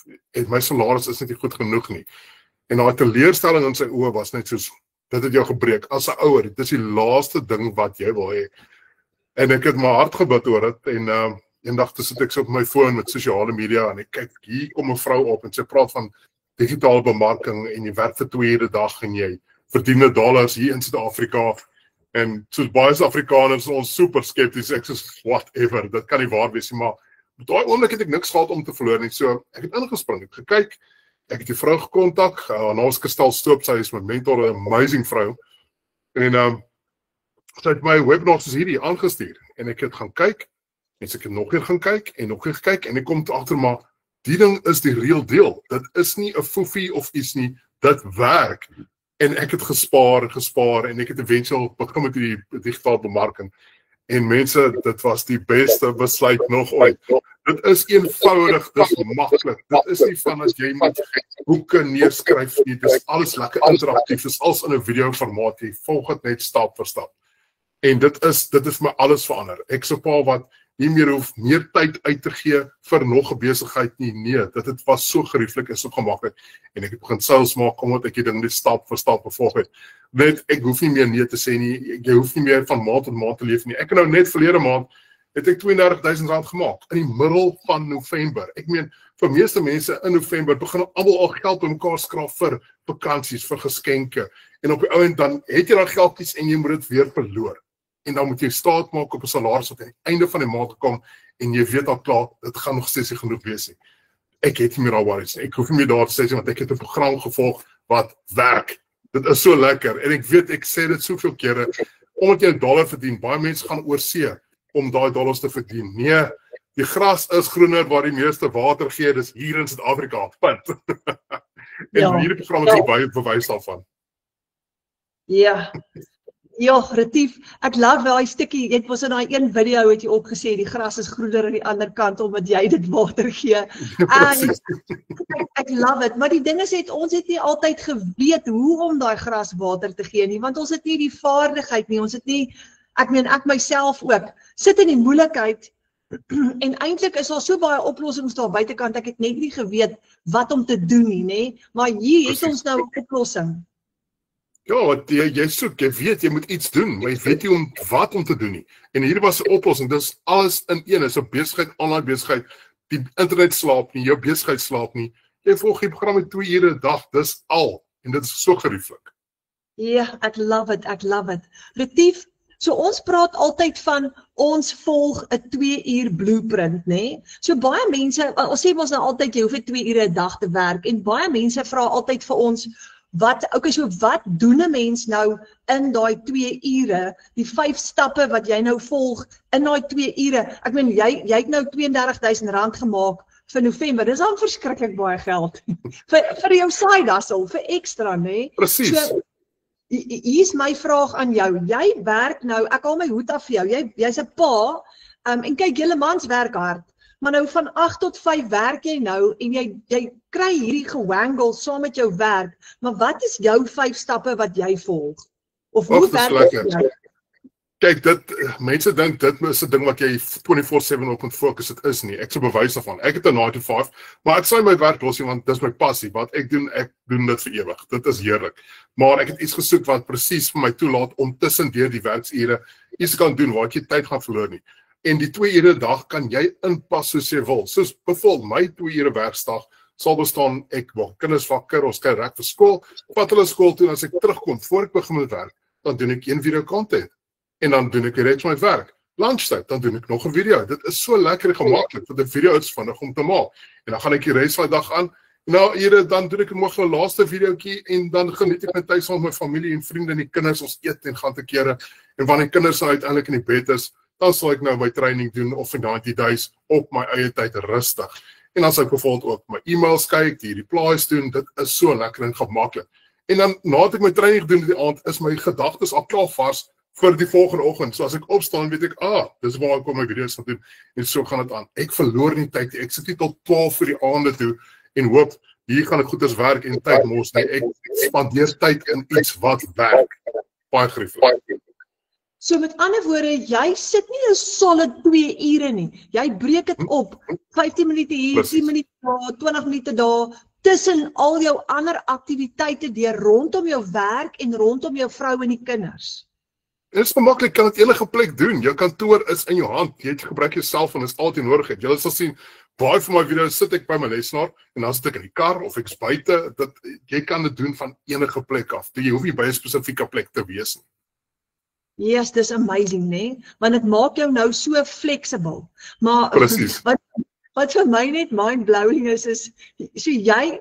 my salaris is net nie goed genoeg nie." En daai teleurstelling in sy oë was net soos, dit het jou gebreek. As 'n ouer, dit is die laaste ding wat jy wil hê. En ek het my hart gebid oor dit, en eendag toe sit ek so op my foon met sosiale media, en ek kyk, hier kom 'n vrou op, en sy praat van digitale bemarking, en jy werk vir 2 ure 'n dag, en jy verdien dollars hier in Suid-Afrika, en soos baie Suid-Afrikaners, ons super skepties, ek sê, whatever, dit kan nie waar wees nie, maar op daai oomblik het ek niks gehad om te verloor nie, so ek het ingespring, ek gekyk, ek het die vrou gekontak, haar naam is Kristal Stoop, sy is my mentor, 'n amazing vrou, en sy het my webinar soos hierdie aangestuur, en ek het gaan kyk, en ek het nog weer gaan kyk, en nog weer gekyk, en ek kom toe agter, maar die ding is die real deal, dit is nie 'n foefie of iets nie, dit werk, en ek het gespaar, en ek het eventueel begin met die digitale bemarking, en mense, dit was die beste besluit nog ooit. Dit is eenvoudig, dit is maklik, dit is nie van as jy moet boeke neerskryf nie, dit is alles lekker interaktief, dit is alles in 'n video formaat, jy volg dit net stap vir stap. En dit is my alles verander. Ek is 'n pa wat nie meer hoef meer tyd uit te gee vir nog 'n besigheid nie. Nee, dit was so gerieflik en so gemaklik. En ek het begin sales maak omdat ek die ding net stap vir stap gevolg het. Net ek hoef nie meer nee te sê nie. Jy hoef nie meer van maand tot maand te leef nie. Ek het nou net verlede maand het ek R32,000 gemaak in die middel van November. Ek meen, vir meeste mense in November begin almal al geld bymekaar skraap vir vakansies, vir geskenke. En op die ou end dan het jy daai geldjies en jy moet dit weer verloor. En dan moet jy staat maak op 'n salaris wat aan die einde van die maand kom en jy weet al klaar, dit gaan nog steeds nie genoeg wees nie. Ek het nie meer al worries nie. Ek hoef nie meer daar te sê want ek het 'n program gevolg wat werk. Dit is so lekker en ek weet ek sê dit soveel kere, omdat jy $1 verdien, baie mense gaan oorsee om daai dollars te verdien. Nee, die gras is groener waar die meeste water gee, dis hier in Suid-Afrika. Punt. En hierdie program is baie bewys daarvan. Ja. Ja, Retief, ek love daai stukkie, jy was in daai een video het jy ook gesê, die gras is groener aan die ander kant, omdat jy dit water gee. Ek love it, maar die ding is, ons het nie altyd geweet hoe om daai gras water te gee nie, want ons het nie die vaardigheid nie, ons het nie, ek myself ook, sit in die moeilikheid, en eintlik is daar so baie oplossings daar buitekant, ek het net nie geweet wat om te doen nie, nee? Maar hier het ons nou 'n oplossing. Ja, want jy soek, jy weet, jy moet iets doen, maar jy weet nie wat om te doen nie. En hier was 'n oplossing, dis alles in een, is 'n besigheid, online besigheid, die internet slaap nie, jou besigheid slaap nie, jy volg die program met 2 ure 'n dag, dis al, en dit is so gerieflik. Ja, ek love it. Retief, so ons praat altyd van, ons volg 'n 2 uur blueprint, né? So baie mense, ons sê ons nou altyd, jy hoef net 2 ure 'n dag te werk, en baie mense vra altyd vir ons, wat doen 'n mens nou in daai 2 ure, die 5 stappe wat jy nou volg in daai 2 ure? Ek meen, jy het nou R32,000 gemaak vir November, dis al verskriklik baie geld. vir jou side hustle, vir ekstra, né? Presies. So, hier's my vraag aan jou, jy werk nou, ek haal my hoed af vir jou, jy's 'n pa, en kyk, julle mans werk hard, Maar nou van 8 tot 5 werk jy nou en jy kry hierdie gewangel saam met jou werk, maar wat is jou 5 stappe wat jy volg? Of hoe werk dit? Kyk, mense dink dit is 'n ding wat jy 24/7 op moet fokus, dit is nie. Ek sou bewys daarvan. Ek het 'n 9 to 5, maar ek sê my werk los nie, want dis my passie. Wat ek doen dit vir ewig. Dit is heerlik. Maar ek het iets gesoek wat presies vir my toelaat om tussendeur die werksure iets kan doen waar ek nie tyd gaan verloor nie. En die 2 ure 'n dag kan jy inpas soos jy wil. Soos byvoorbeeld my 2 ure werksdag sal bestaan, ek maak kinders wakker, ons kry reg vir skool, vat hulle skool toe en as ek terugkom voor ek begin met werk, dan doen ek 1 video content. En dan doen ek reeds my werk. Lunchtyd, dan doen ek nog 'n video. Dit is so lekker en gemaklik, want 'n video is vinnig om te maak. En dan gaan ek die res van die dag aan. Nou, dan doen ek nog 'n laaste videoetjie en dan geniet ek my tyd saam met my familie en vriende en die kinders. Ons eet en gaan te kere. En wanneer die kinders uiteindelik in die bed is, dan sal ek nou my training doen of vir 90 days op my eie tyd rustig. En dan sal ek bijvoorbeeld ook my e-mails kyk, die replies doen. Dit is so lekker en gemaklik. En dan nadat ek my training gedoen het die aand, is my gedagtes al klaar vars vir die volgende oggend. So as ek opstaan, weet ek, dis waar ek kom my video's gaan doen. En so gaan dit aan. Ek verloor nie tyd nie. Ek sit nie tot 12 vir die aande toe en hoop, hier gaan ek goeders werk en tyd mos nie. Ek spandeer tyd in iets wat werk. Baie gerieflik. So met ander woorde, jy sit nie 'n solid 2 ure nie. Jy breek dit op. 15 minute hier, 10 minute daar, 20 minute daar, tussen al jou ander aktiwiteite deur rondom jou werk en rondom jou vrou en die kinders. Dit is gemaklik, kan dit enige plek doen. Jou kantoor is in jou hand. Jy gebruik jou selfoon, is altyd nodig. Jy sal sien, baie van my video's sit ek by my lesenaar en dan sit ek in die kar of ek is buite. Jy kan dit doen van enige plek af. Jy hoef nie by 'n spesifieke plek te wees nie. Yes, dis amazing, né? Want dit maak jou nou so flexible. Maar Presies. Wat vir my net mind-blowing is so jy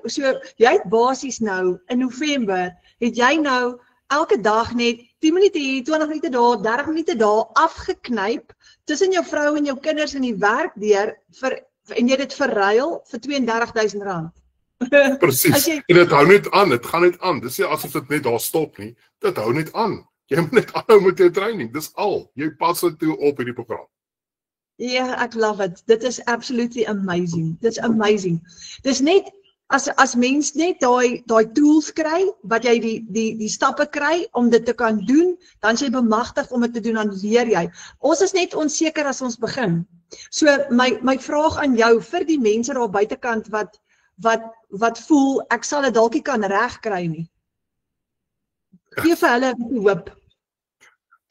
het basies nou in November het jy nou elke dag net 10 minute hier, 20 minute daar, 30 minute daar afgeknyp tussen jou vrou en jou kinders in die werk deur en jy dit verruil vir R32,000. Presies. En dit hou net aan, dit gaan net aan. Dis nie asof dit net daar stop nie. Dit hou net aan. Jy moet net aanhou met jou training. Dis al. Jy pas dit toe op hierdie program. Ja, ek love it. Dit is absolutely amazing. Dit is amazing. Dis net as mens net daai tools kry, wat jy die stappe kry om dit te kan doen, dan is jy bemagtig om dit te doen, dan leer jy. Ons is net onseker as ons begin. So my vraag aan jou vir die mense daar buitekant wat voel ek sal dit dalk nie kan regkry nie. Gee vir hulle hoop.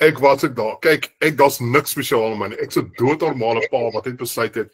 Ek was ek daar. Kyk, daar's niks spesiaal aan my nie. Ek's 'n doodnormale pa wat het besluit het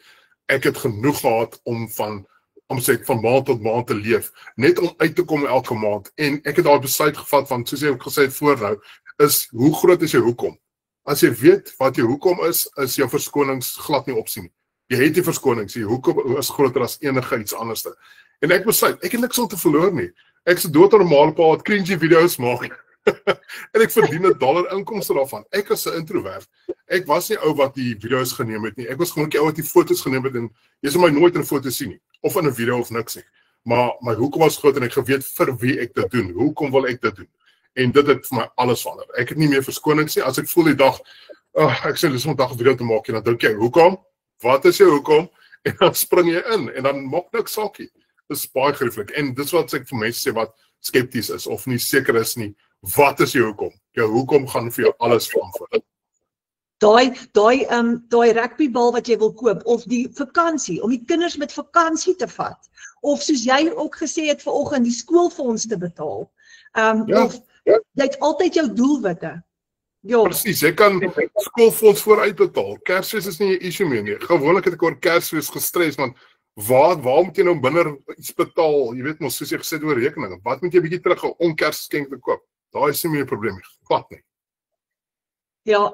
ek het genoeg gehad om van maand tot maand te leef, net om uit te kom elke maand. En ek het daar besluit gevat van, soos ek gesê het voorhou, is hoe groot is jou hoekom? As jy weet wat jou hoekom is jou verskonings glad nie opsien. Jy het die verskonings, jou hoekom is groter as enige iets anderste. En ek besluit, ek het niks om te verloor nie. Ek is 'n doodnormale pa wat cringy video's maak. En ek verdien $1 inkomste daarvan. Ek is 'n introvert. Ek was nie ou wat die video's geneem het nie. Ek was gewoon 'n ou wat die foto's geneem het en jy sal my nooit in 'n foto sien nie. Of in 'n video of niks nie. Maar my hoekom was groot en ek geweet vir wie ek dit doen. Hoekom wil ek dit doen? En dit het vir my alles verander. Ek het nie meer verskonings nie. As ek voel die dag, ek sê dis om 'n dag 'n video te maak en dan dink jy, hoekom? Wat is jou hoekom? En dan spring jy in en dan maak niks saak nie. Dis baie gerieflik. En dis wat ek vir mense sê wat skepties is of nie seker is nie. Wat is jou hoekom? Jou hoekom gaan vir jou alles verantwoord. Daai rugbybal wat jy wil koop, of die vakansie, om die kinders met vakansie te vat, of soos jy ook gesê het vanoggend, die skoolfonds te betaal, of jy het altyd jou doelwitte. Ja. Presies, jy kan skoolfonds vooruitbetaal. Kersfees is nie 'n issue meer nie. Gewoonlik het ek oor Kersfees gestres, want waar moet jy nou binne iets betaal? Jy weet mos, soos jy gesê het oor rekeninge. Wat moet jy bietjie terug om Kersgeskenk te koop? Daar is nie meer 'n probleem nie. Glad nie. Ja,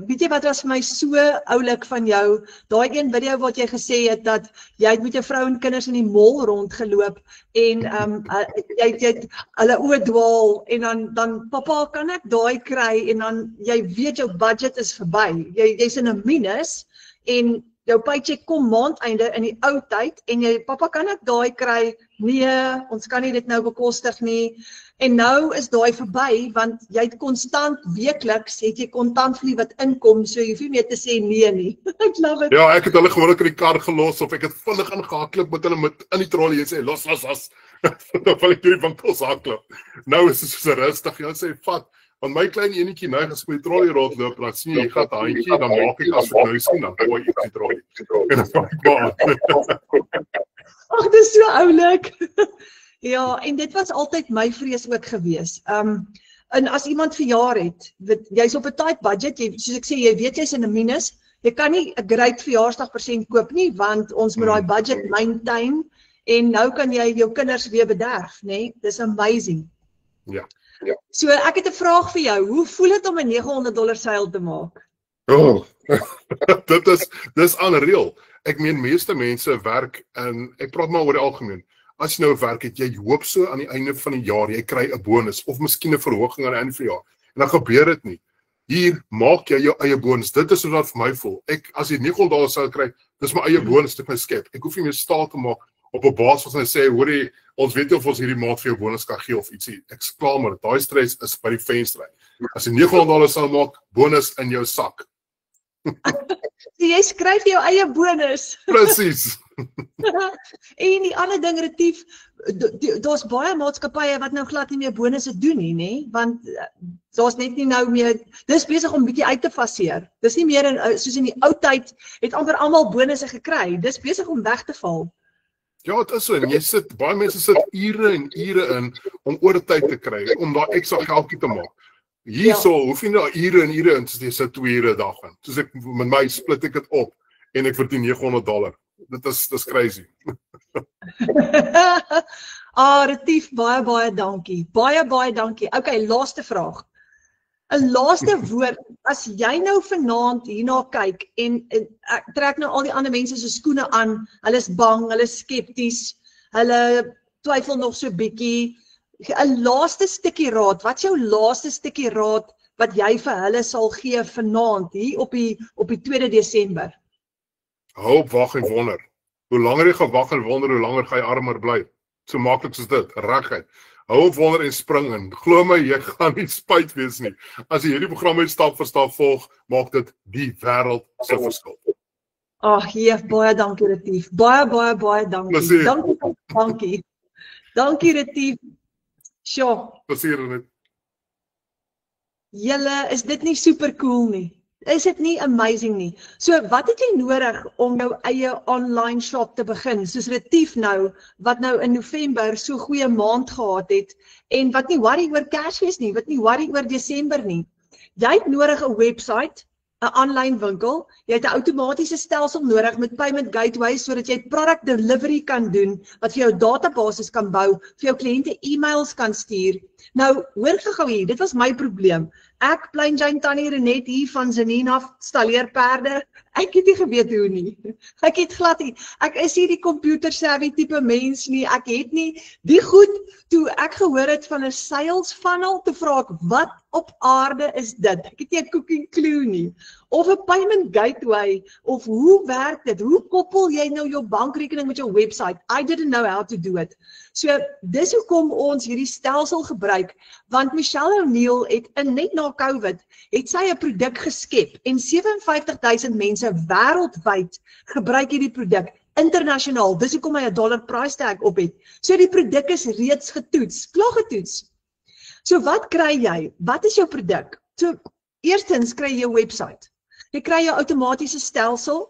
weet jy wat was vir my so oulik van jou, daai een video wat jy gesê het, dat jy het met jou vrou en kinders in die mall rondgeloop, en jy het hulle oë dwaal, en dan, papa, kan ek daai kry, en dan, jy weet jou budget is verby, jy's in 'n minus, en jou paycheck kom maandeinde in die ou tyd en jy pappa kan ek daai kry? Nee, ons kan nie dit nou bekostig nie. En nou is daai verby want jy het konstant weekliks het jy kontantvloei wat inkom, so jy hoef nie meer te sê nee nie. I love it. Ja, ek het hulle gewoonlik in die kar gelos of ek het vinnig ingehardloop met hulle met in die trolley en sê los. Dan val ek deur die winkels hardloop. Nou is dit so rustig. Jy sê vat, want my klein enetjie nou as met die trolley rondloop, dan sien jy gat handjie, dan maak ek as ek nou sien dan gooi ek die trolley. En dan vat ek maar. Ag, dit is so oulik. Ja, en dit was altyd my vrees ook gewees. En as iemand verjaar het, jy's op 'n tight budget, soos ek sê, jy weet jy's in 'n minus, jy kan nie 'n great verjaarsdagpresent koop nie, want ons moet daai budget maintain, en nou kan jy jou kinders weer bederf, né? Dis amazing. Ja. So ek het 'n vraag vir jou, hoe voel dit om 'n $900 seil te maak? Oh, dis unreal. Ek meen meeste mense werk en ek praat maar oor die algemeen. As jy nou werk het, jy hoop so aan die einde van die jaar, jy kry 'n bonus of miskien 'n verhoging aan die einde van die jaar. En dan gebeur dit nie. Hier maak jy jou eie bonus. Dit is hoe dit vir my voel. As jy $900 sou kry, dis my eie bonus te my skep. Ek hoef nie meer staat te maak op 'n baas wat hy sê, hoorie, ons weet of ons hierdie maand vir jou bonus kan gee of ietsie. Ek klaar maar, daai stres is by die venster. As jy $900 sou maak, bonus in jou sak. Jy skryf jou eie bonus. Presies. En die ander ding, Retief, daar's baie maatskappye wat nou glad nie meer bonusse doen nie, né? Want daar's net nie nou meer, dis besig om bietjie uit te faseer. Dis nie meer soos in die ou tyd het amper almal bonusse gekry. Dis besig om weg te val. Ja, dit is so. En baie mense sit ure en ure in om oor tyd te kry, om daai ekstra geldjie te maak. Hierso hoef jy nou ure en ure in, soos jy sit 2 ure 'n dag in. Soos ek met my split ek dit op en ek verdien $900. Dis crazy. Retief, baie dankie. Baie dankie. Okay, laaste vraag. 'n Laaste woord, as jy nou vanaand hierna kyk en ek trek nou al die ander mense se skoene aan, hulle is bang, hulle is skepties, hulle twyfel nog so bietjie. 'n Laaste stukkie raad, wat is jou laaste stukkie raad wat jy vir hulle sal gee vanaand hier op die 2 Desember? Hou op, wag en wonder. Hoe langer jy gaan wag en wonder, hoe langer gaan jy armer bly. So maklik soos dit, reguit. Hou op wonder en spring in. Glo my, jy gaan nie spyt wees nie. As jy hierdie program net stap vir stap volg, maak dit die wêreld se verskil. Ag, baie dankie Retief. Baie dankie. Dankie Retief. Sjoe. Plesier net. Julle, is dit nie super cool nie? Is dit nie amazing nie? So, wat het jy nodig om jou eie online shop te begin? Soos Retief nou, wat nou in November so goeie maand gehad het, en wat nie worry oor Kersfees nie, wat nie worry oor Desember nie. Jy het nodig 'n website, 'n aanlyn winkel, jy het 'n outomatiese stelsel nodig met payment gateways, sodat jy product delivery kan doen, wat vir jou databasis kan bou, vir jou kliënte e-mails kan stuur. Nou, hoor gou hier, dit was my probleem. Ek, Plain Jane Tannie Renet hier van Zenina Stalleer Perde, ek het nie geweet hoe nie. Ek het glad nie, ek is hier die computer savvy tipe mens nie, ek het nie die goed, toe ek gehoor het van 'n sales funnel, te vra ek, wat op aarde is dit? Ek het nie 'n cooking clue nie. Of 'n payment gateway, of hoe werk dit? Hoe koppel jy nou jou bankrekening met jou website? I didn't know how to do it. So, dis hoekom ons hierdie stelsel gebruik, want Michelle O'Neil het net na COVID, het sy 'n produk geskep, en 57,000 mense wêreldwyd gebruik hierdie produk, internasionaal, dis hoekom hy 'n dollar price tag op het. So die produk is reeds getoets, klaar getoets. So wat kry jy? Wat is jou produk? So, eerstens kry jy jou website. Jy kry jou outomatiese stelsel,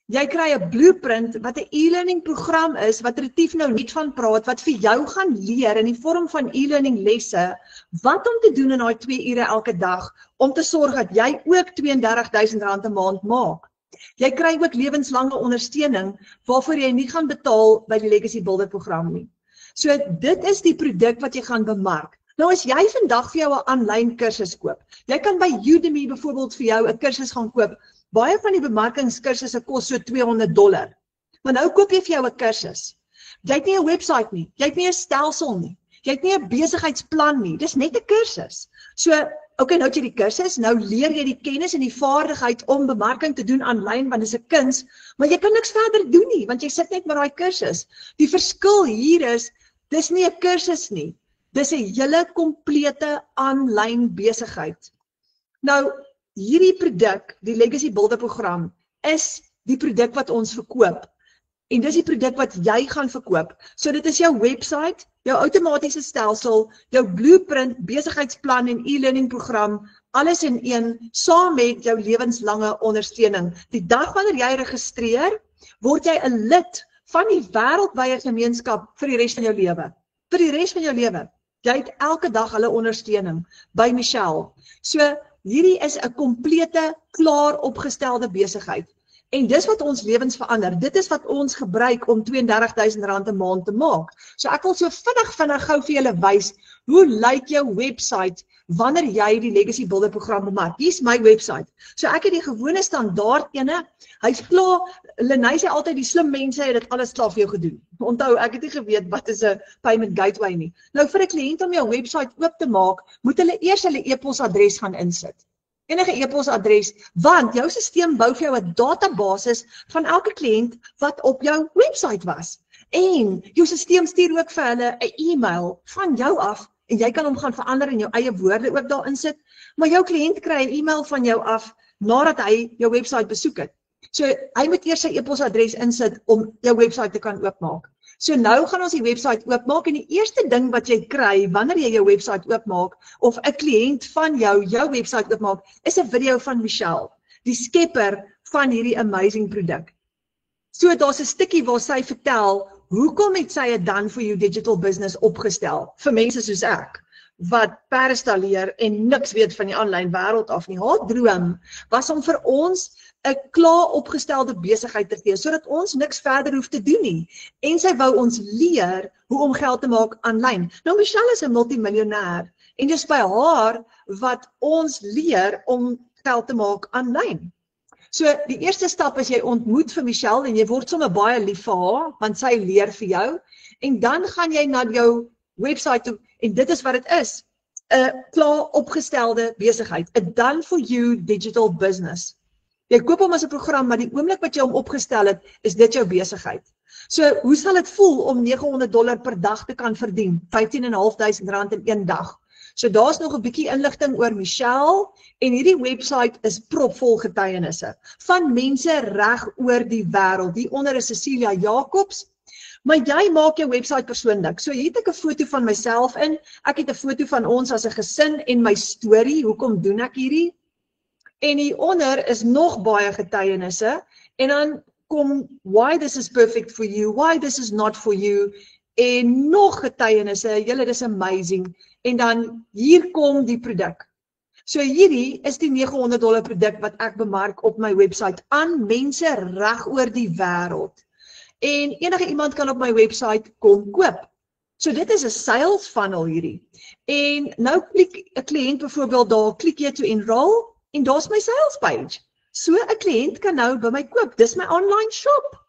jy kry 'n blueprint wat 'n e-learning program is, wat Retief nou net van praat, wat vir jou gaan leer in die vorm van e-learning lesse, wat om te doen in daai 2 ure elke dag, om te sorg dat jy ook R32,000 'n maand maak. Jy kry ook lewenslange ondersteuning, waarvoor jy nie gaan betaal by die Legacy Builder program nie. So dit is die produk wat jy gaan bemark. Nou as jy vandag vir jou 'n aanlyn kursus koop, jy kan by Udemy byvoorbeeld vir jou 'n kursus gaan koop. Baie van die bemarkingskursusse kos so $200. Maar nou koop jy vir jou 'n kursus. Jy het nie 'n website nie, jy het nie 'n stelsel nie, jy het nie 'n besigheidsplan nie, dis net 'n kursus. So Okay, nou het jy die kursus, nou leer jy die kennis en die vaardigheid om bemarking te doen aanlyn, want dit is 'n kuns, maar jy kan niks verder doen nie, want jy sit net met daai kursus. Die verskil hier is, dis nie 'n kursus nie, dis 'n hele komplete aanlyn besigheid. Nou, hierdie produk, die Legacy Builder program, is die produk wat ons verkoop. En dis die produk wat jy gaan verkoop. So dit is jou website, jou outomatiese stelsel, jou blueprint, besigheidsplan en e-learning program, alles in een, saam met jou lewenslange ondersteuning. Die dag wanneer jy registreer, word jy 'n lid van die wêreldwye gemeenskap vir die res van jou lewe. Vir die res van jou lewe. Jy het elke dag hulle ondersteuning by Michelle. So hierdie is 'n komplete, klaar opgestelde besigheid. En dis wat ons lewens verander. Dit is wat ons gebruik om R32.000 'n maand te maak. So ek wil so vinnig gou vir julle wys, hoe lyk jou website wanneer jy die Legacy Builder program bemark. Hier's my website. So ek het die gewone standaard ene. Hy's klaar. Lenay sê altyd die slim mense het dit alles klaar vir jou gedoen. Onthou, ek het nie geweet wat is 'n payment gateway nie. Nou vir 'n kliënt om jou website oop te maak, moet hulle eers hulle e-posadres gaan insit. Enige e-posadres, want jou stelsel bou vir jou 'n database van elke kliënt wat op jou website was. En jou stelsel stuur ook vir hulle 'n e-mail van jou af en jy kan hom gaan verander en jou eie woorde ook daar insit, maar jou kliënt kry 'n e-mail van jou af nadat hy jou website besoek het. So hy moet eers sy e-posadres insit om jou website te kan oopmaak. So nou gaan ons die website oopmaak en die eerste ding wat jy kry wanneer jy jou website oopmaak of 'n kliënt van jou website oopmaak, is 'n video van Michelle, die skepper van hierdie amazing produk. So daar's 'n stukkie waar sy vertel, hoekom het sy 'n done for you digital business opgestel vir mense soos ek wat perinstalleer en niks weet van die aanlyn wêreld af nie. Haar droom was om vir ons 'n klaar opgestelde besigheid te gee, sodat ons niks verder hoef te doen nie. En sy wou ons leer hoe om geld te maak aanlyn. Nou Michelle is 'n multimiljonair en dis by haar wat ons leer om geld te maak aanlyn. So die eerste stap is jy ontmoet vir Michelle en jy word sommer baie lief vir haar, want sy leer vir jou. En dan gaan jy na jou website toe en dit is wat dit is. 'n klaar opgestelde besigheid, 'n done for you digital business. Jy koop hom as 'n program, maar die oomblik wat jy hom opgestel het, is dit jou besigheid. So, hoe sal dit voel om $900 per dag te kan verdien? R15.500 in een dag. So, daar's nog 'n bietjie inligting oor Michelle en hierdie website is propvol getuienisse van mense reg oor die wêreld. Hieronder is Cecilia Jacobs. Maar jy maak jou website persoonlik. So hier het ek 'n foto van myself in. Ek het 'n foto van ons as 'n gesin en my storie. Hoekom doen ek hierdie? En hieronder is nog baie getuienisse. En dan kom why this is perfect for you, why this is not for you. En nog getuienisse. Julle, dis amazing. En dan hier kom die produk. So hierdie is die $900 produk wat ek bemark op my website aan mense reg oor die wêreld. En enige iemand kan op my website kom koop. So dit is 'n sales funnel hierdie. En nou klik 'n kliënt byvoorbeeld daar, klik jy to enroll en daar's my sales page. So 'n kliënt kan nou by my koop. Dis my online shop.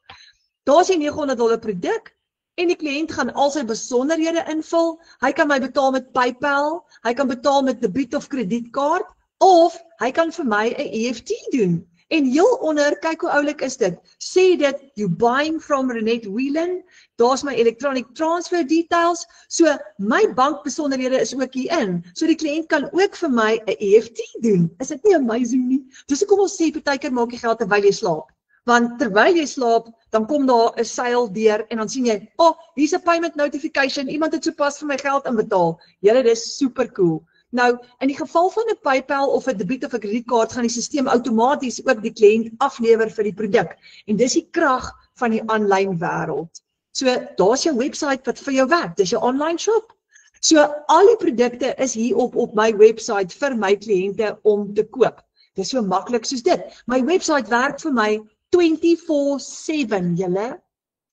Daar's die $900 produk en die kliënt gaan al sy besonderhede invul. Hy kan my betaal met PayPal, hy kan betaal met debiet of kredietkaart of hy kan vir my 'n EFT doen. En heel onder, kyk hoe oulik is dit. Sê dit, you buying from Renette Whelan, daar's my electronic transfer details, so my bankbesonderhede is ook hier in. So die kliënt kan ook vir my 'n EFT doen. Is dit nie amazing nie? Dis hoekom ons sê partykeer maak jy geld terwyl jy slaap. Want terwyl jy slaap, dan kom daar 'n seil deur en dan sien jy, hier's 'n payment notification, iemand het sopas vir my geld inbetaal. Julle, dis super cool. Nou, in die geval van 'n PayPal of 'n debiet of 'n kredietkaart gaan die stelsel outomaties ook die kliënt aflewer vir die produk. En dis die krag van die aanlyn wêreld. So, daar's jou website wat vir jou werk. Dis jou online shop. So, al die produkte is hier op my website vir my kliënte om te koop. Dis so maklik soos dit. My website werk vir my 24/7, julle,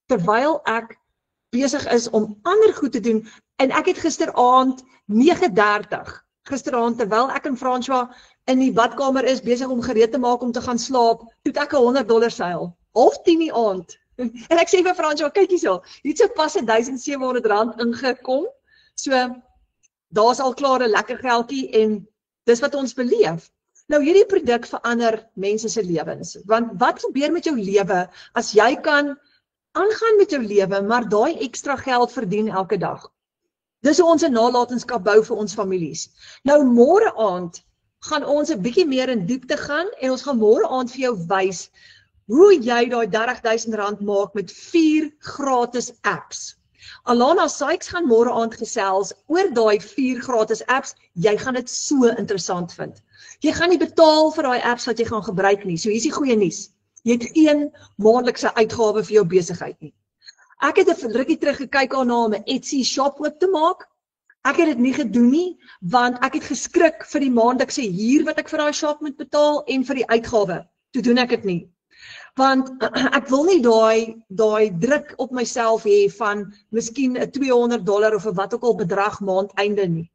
terwyl ek besig is om ander goed te doen. En ek het gisteraand 9:30, gisteraand terwyl ek en François in die badkamer is besig om gereed te maak om te gaan slaap, toe ek 'n $100 seil, 9:30 die aand. En ek sê vir François, kyk hierso, hier het so pas R1,700 ingekom. So daar's al klaar 'n lekker geldjie en Dis wat ons beleef. Nou hierdie produk verander mense se lewens. Want wat gebeur met jou lewe as jy kan aangaan met jou lewe, maar daai ekstra geld verdien elke dag? Dis hoe ons 'n nalatenskap bou vir ons families. Nou môre aand gaan ons 'n bietjie meer in diepte gaan en ons gaan môre aand vir jou wys hoe jy daai R30,000 maak met 4 gratis apps. Alana Sykes gaan môre aand gesels oor daai 4 gratis apps. Jy gaan dit so interessant vind. Jy gaan nie betaal vir daai apps wat jy gaan gebruik nie. So hier is die goeie nuus. Jy het geen maandelikse uitgawe vir jou besigheid nie. Ek het 'n rukkie terug gekyk daarna om 'n Etsy shop oop te maak. Ek het dit nie gedoen nie, want ek het geskrik vir die maandelikse huur wat ek vir daai shop moet betaal en vir die uitgawe. Toe doen ek dit nie. Want ek wil nie daai druk op myself hê van miskien $'n $200 of 'n wat ook al bedrag maandeinde nie.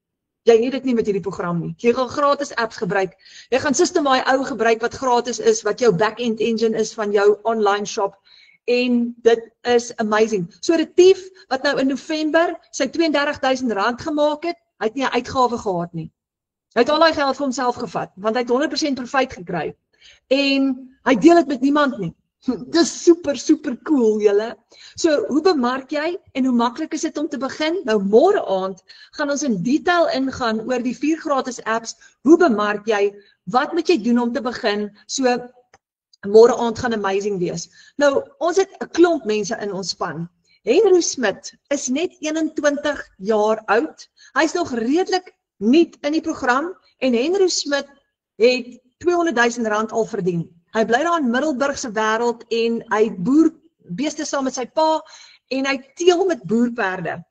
Jy het dit nie met hierdie program nie. Jy gaan gratis apps gebruik. Jy gaan System.ai ou gebruik wat gratis is, wat jou back-end engine is van jou online shop. En dit is amazing. So Retief, wat nou in November sy R32,000 gemaak het, hy het nie 'n uitgawe gehad nie. Hy het al daai geld vir homself gevat, want hy het 100% profijt gekry. En hy deel dit met niemand nie. Dis super cool, julle. So, hoe bemark jy en hoe maklik is dit om te begin? Nou, môre aand gaan ons in detail ingaan oor die 4 gratis apps. Hoe bemark jy? Wat moet jy doen om te begin? So, môre aand gaan amazing wees. Nou, ons het 'n klomp mense in ons span. Henry Smit is net 21 jaar oud. Hy's nog redelik nuut in die program en Henry Smit het R200,000 al verdien. Hy bly daar in Middelburgse wêreld en hy boer beeste saam met sy pa en hy teel met boerperde.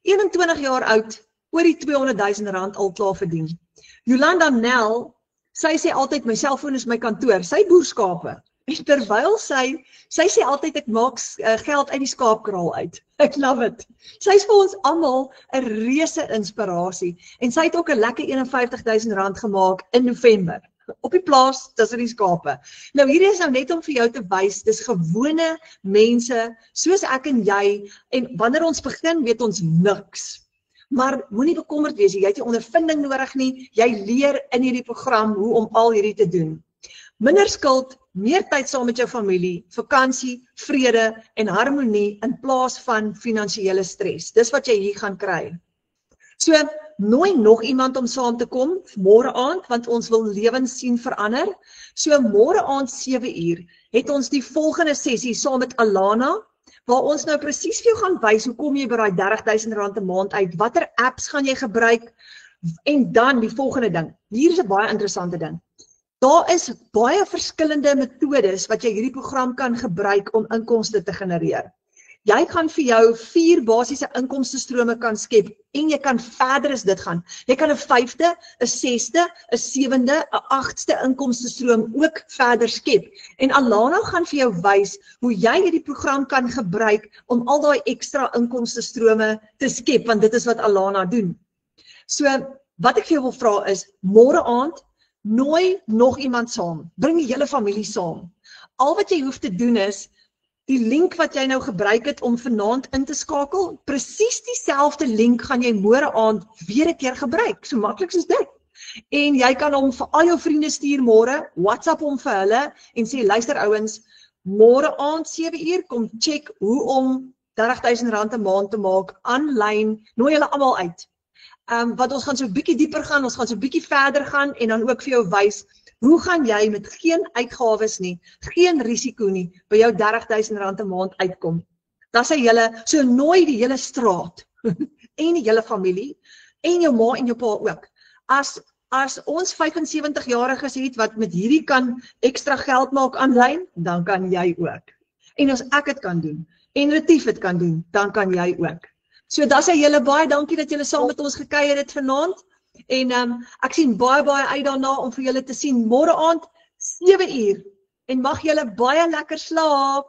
21 jaar oud, oor die R200,000 al klaar verdien. Jolanda Nel, sy sê altyd, my selfoon is my kantoor, sy boer skape. En terwyl sy sê altyd, ek maak geld uit die skaapkraal uit. Ek love it. Sy is vir ons almal 'n reuse inspirasie. En sy het ook 'n lekker R51,000 gemaak in November. Op die plaas, tussen die skape. Nou hierdie is nou net om vir jou te wys, dis gewone mense, soos ek en jy, en wanneer ons begin, weet ons niks. Maar moenie bekommerd wees, jy het nie ondervinding nodig nie, jy leer in hierdie program hoe om al hierdie te doen. Minder skuld, meer tyd saam met jou familie, vakansie, vrede en harmonie in plaas van finansiële stres. Dis wat jy hier gaan kry. So, nooi nog iemand om saam te kom, môre aand, want ons wil lewens sien verander. So, môre aand 7uur, het ons die volgende sessie saam met Alana, waar ons nou presies vir jou gaan wys, hoe kom jy by daai R30,000 'n maand uit, watter apps gaan jy gebruik, en dan die volgende ding, hier is 'n baie interessante ding. Daar is baie verskillende metodes wat jy hierdie program kan gebruik om inkomste te genereer. Jy gaan vir jou 4 basiese inkomstestrome kan skep en jy kan verder as dit gaan. Jy kan 'n 5de, 'n 6de, 'n 7de, 'n 8ste inkomstestroom ook verder skep. En Alana gaan vir jou wys hoe jy hierdie program kan gebruik om al daai ekstra inkomstestrome te skep, want dit is wat Alana doen. So, wat ek vir jou wil vra is, môre aand, nooi nog iemand saam. Bring die hele familie saam. Al wat jy hoef te doen is, die link wat jy nou gebruik het om vanaand in te skakel, presies dieselfde link gaan jy môre aand weer 'n keer gebruik. So maklik soos dit. En jy kan hom vir al jou vriende stuur môre, WhatsApp hom vir hulle en sê, luister ouens, môre aand 7uur, kom check hoe om R30,000 'n maand te maak, aanlyn, nooi hulle almal uit. Wat ons gaan so 'n bietjie dieper gaan, ons gaan so 'n bietjie verder gaan en dan ook vir jou wys, hoe gaan jy met geen uitgawes nie, geen risiko nie, by jou R30,000 'n maand uitkom? Dat sê julle, so nooi die hele straat, en die hele familie, en jou ma en jou pa ook. As ons 75-jariges het, wat met hierdie kan ekstra geld maak aanlyn, dan kan jy ook. En as ek het kan doen, en Retief het kan doen, dan kan jy ook. So dat sê julle baie dankie dat julle saam met ons gekuier het vanaand. En ek sien baie uit daarna om vir julle te sien môre aand 7uur. En mag julle baie lekker slaap.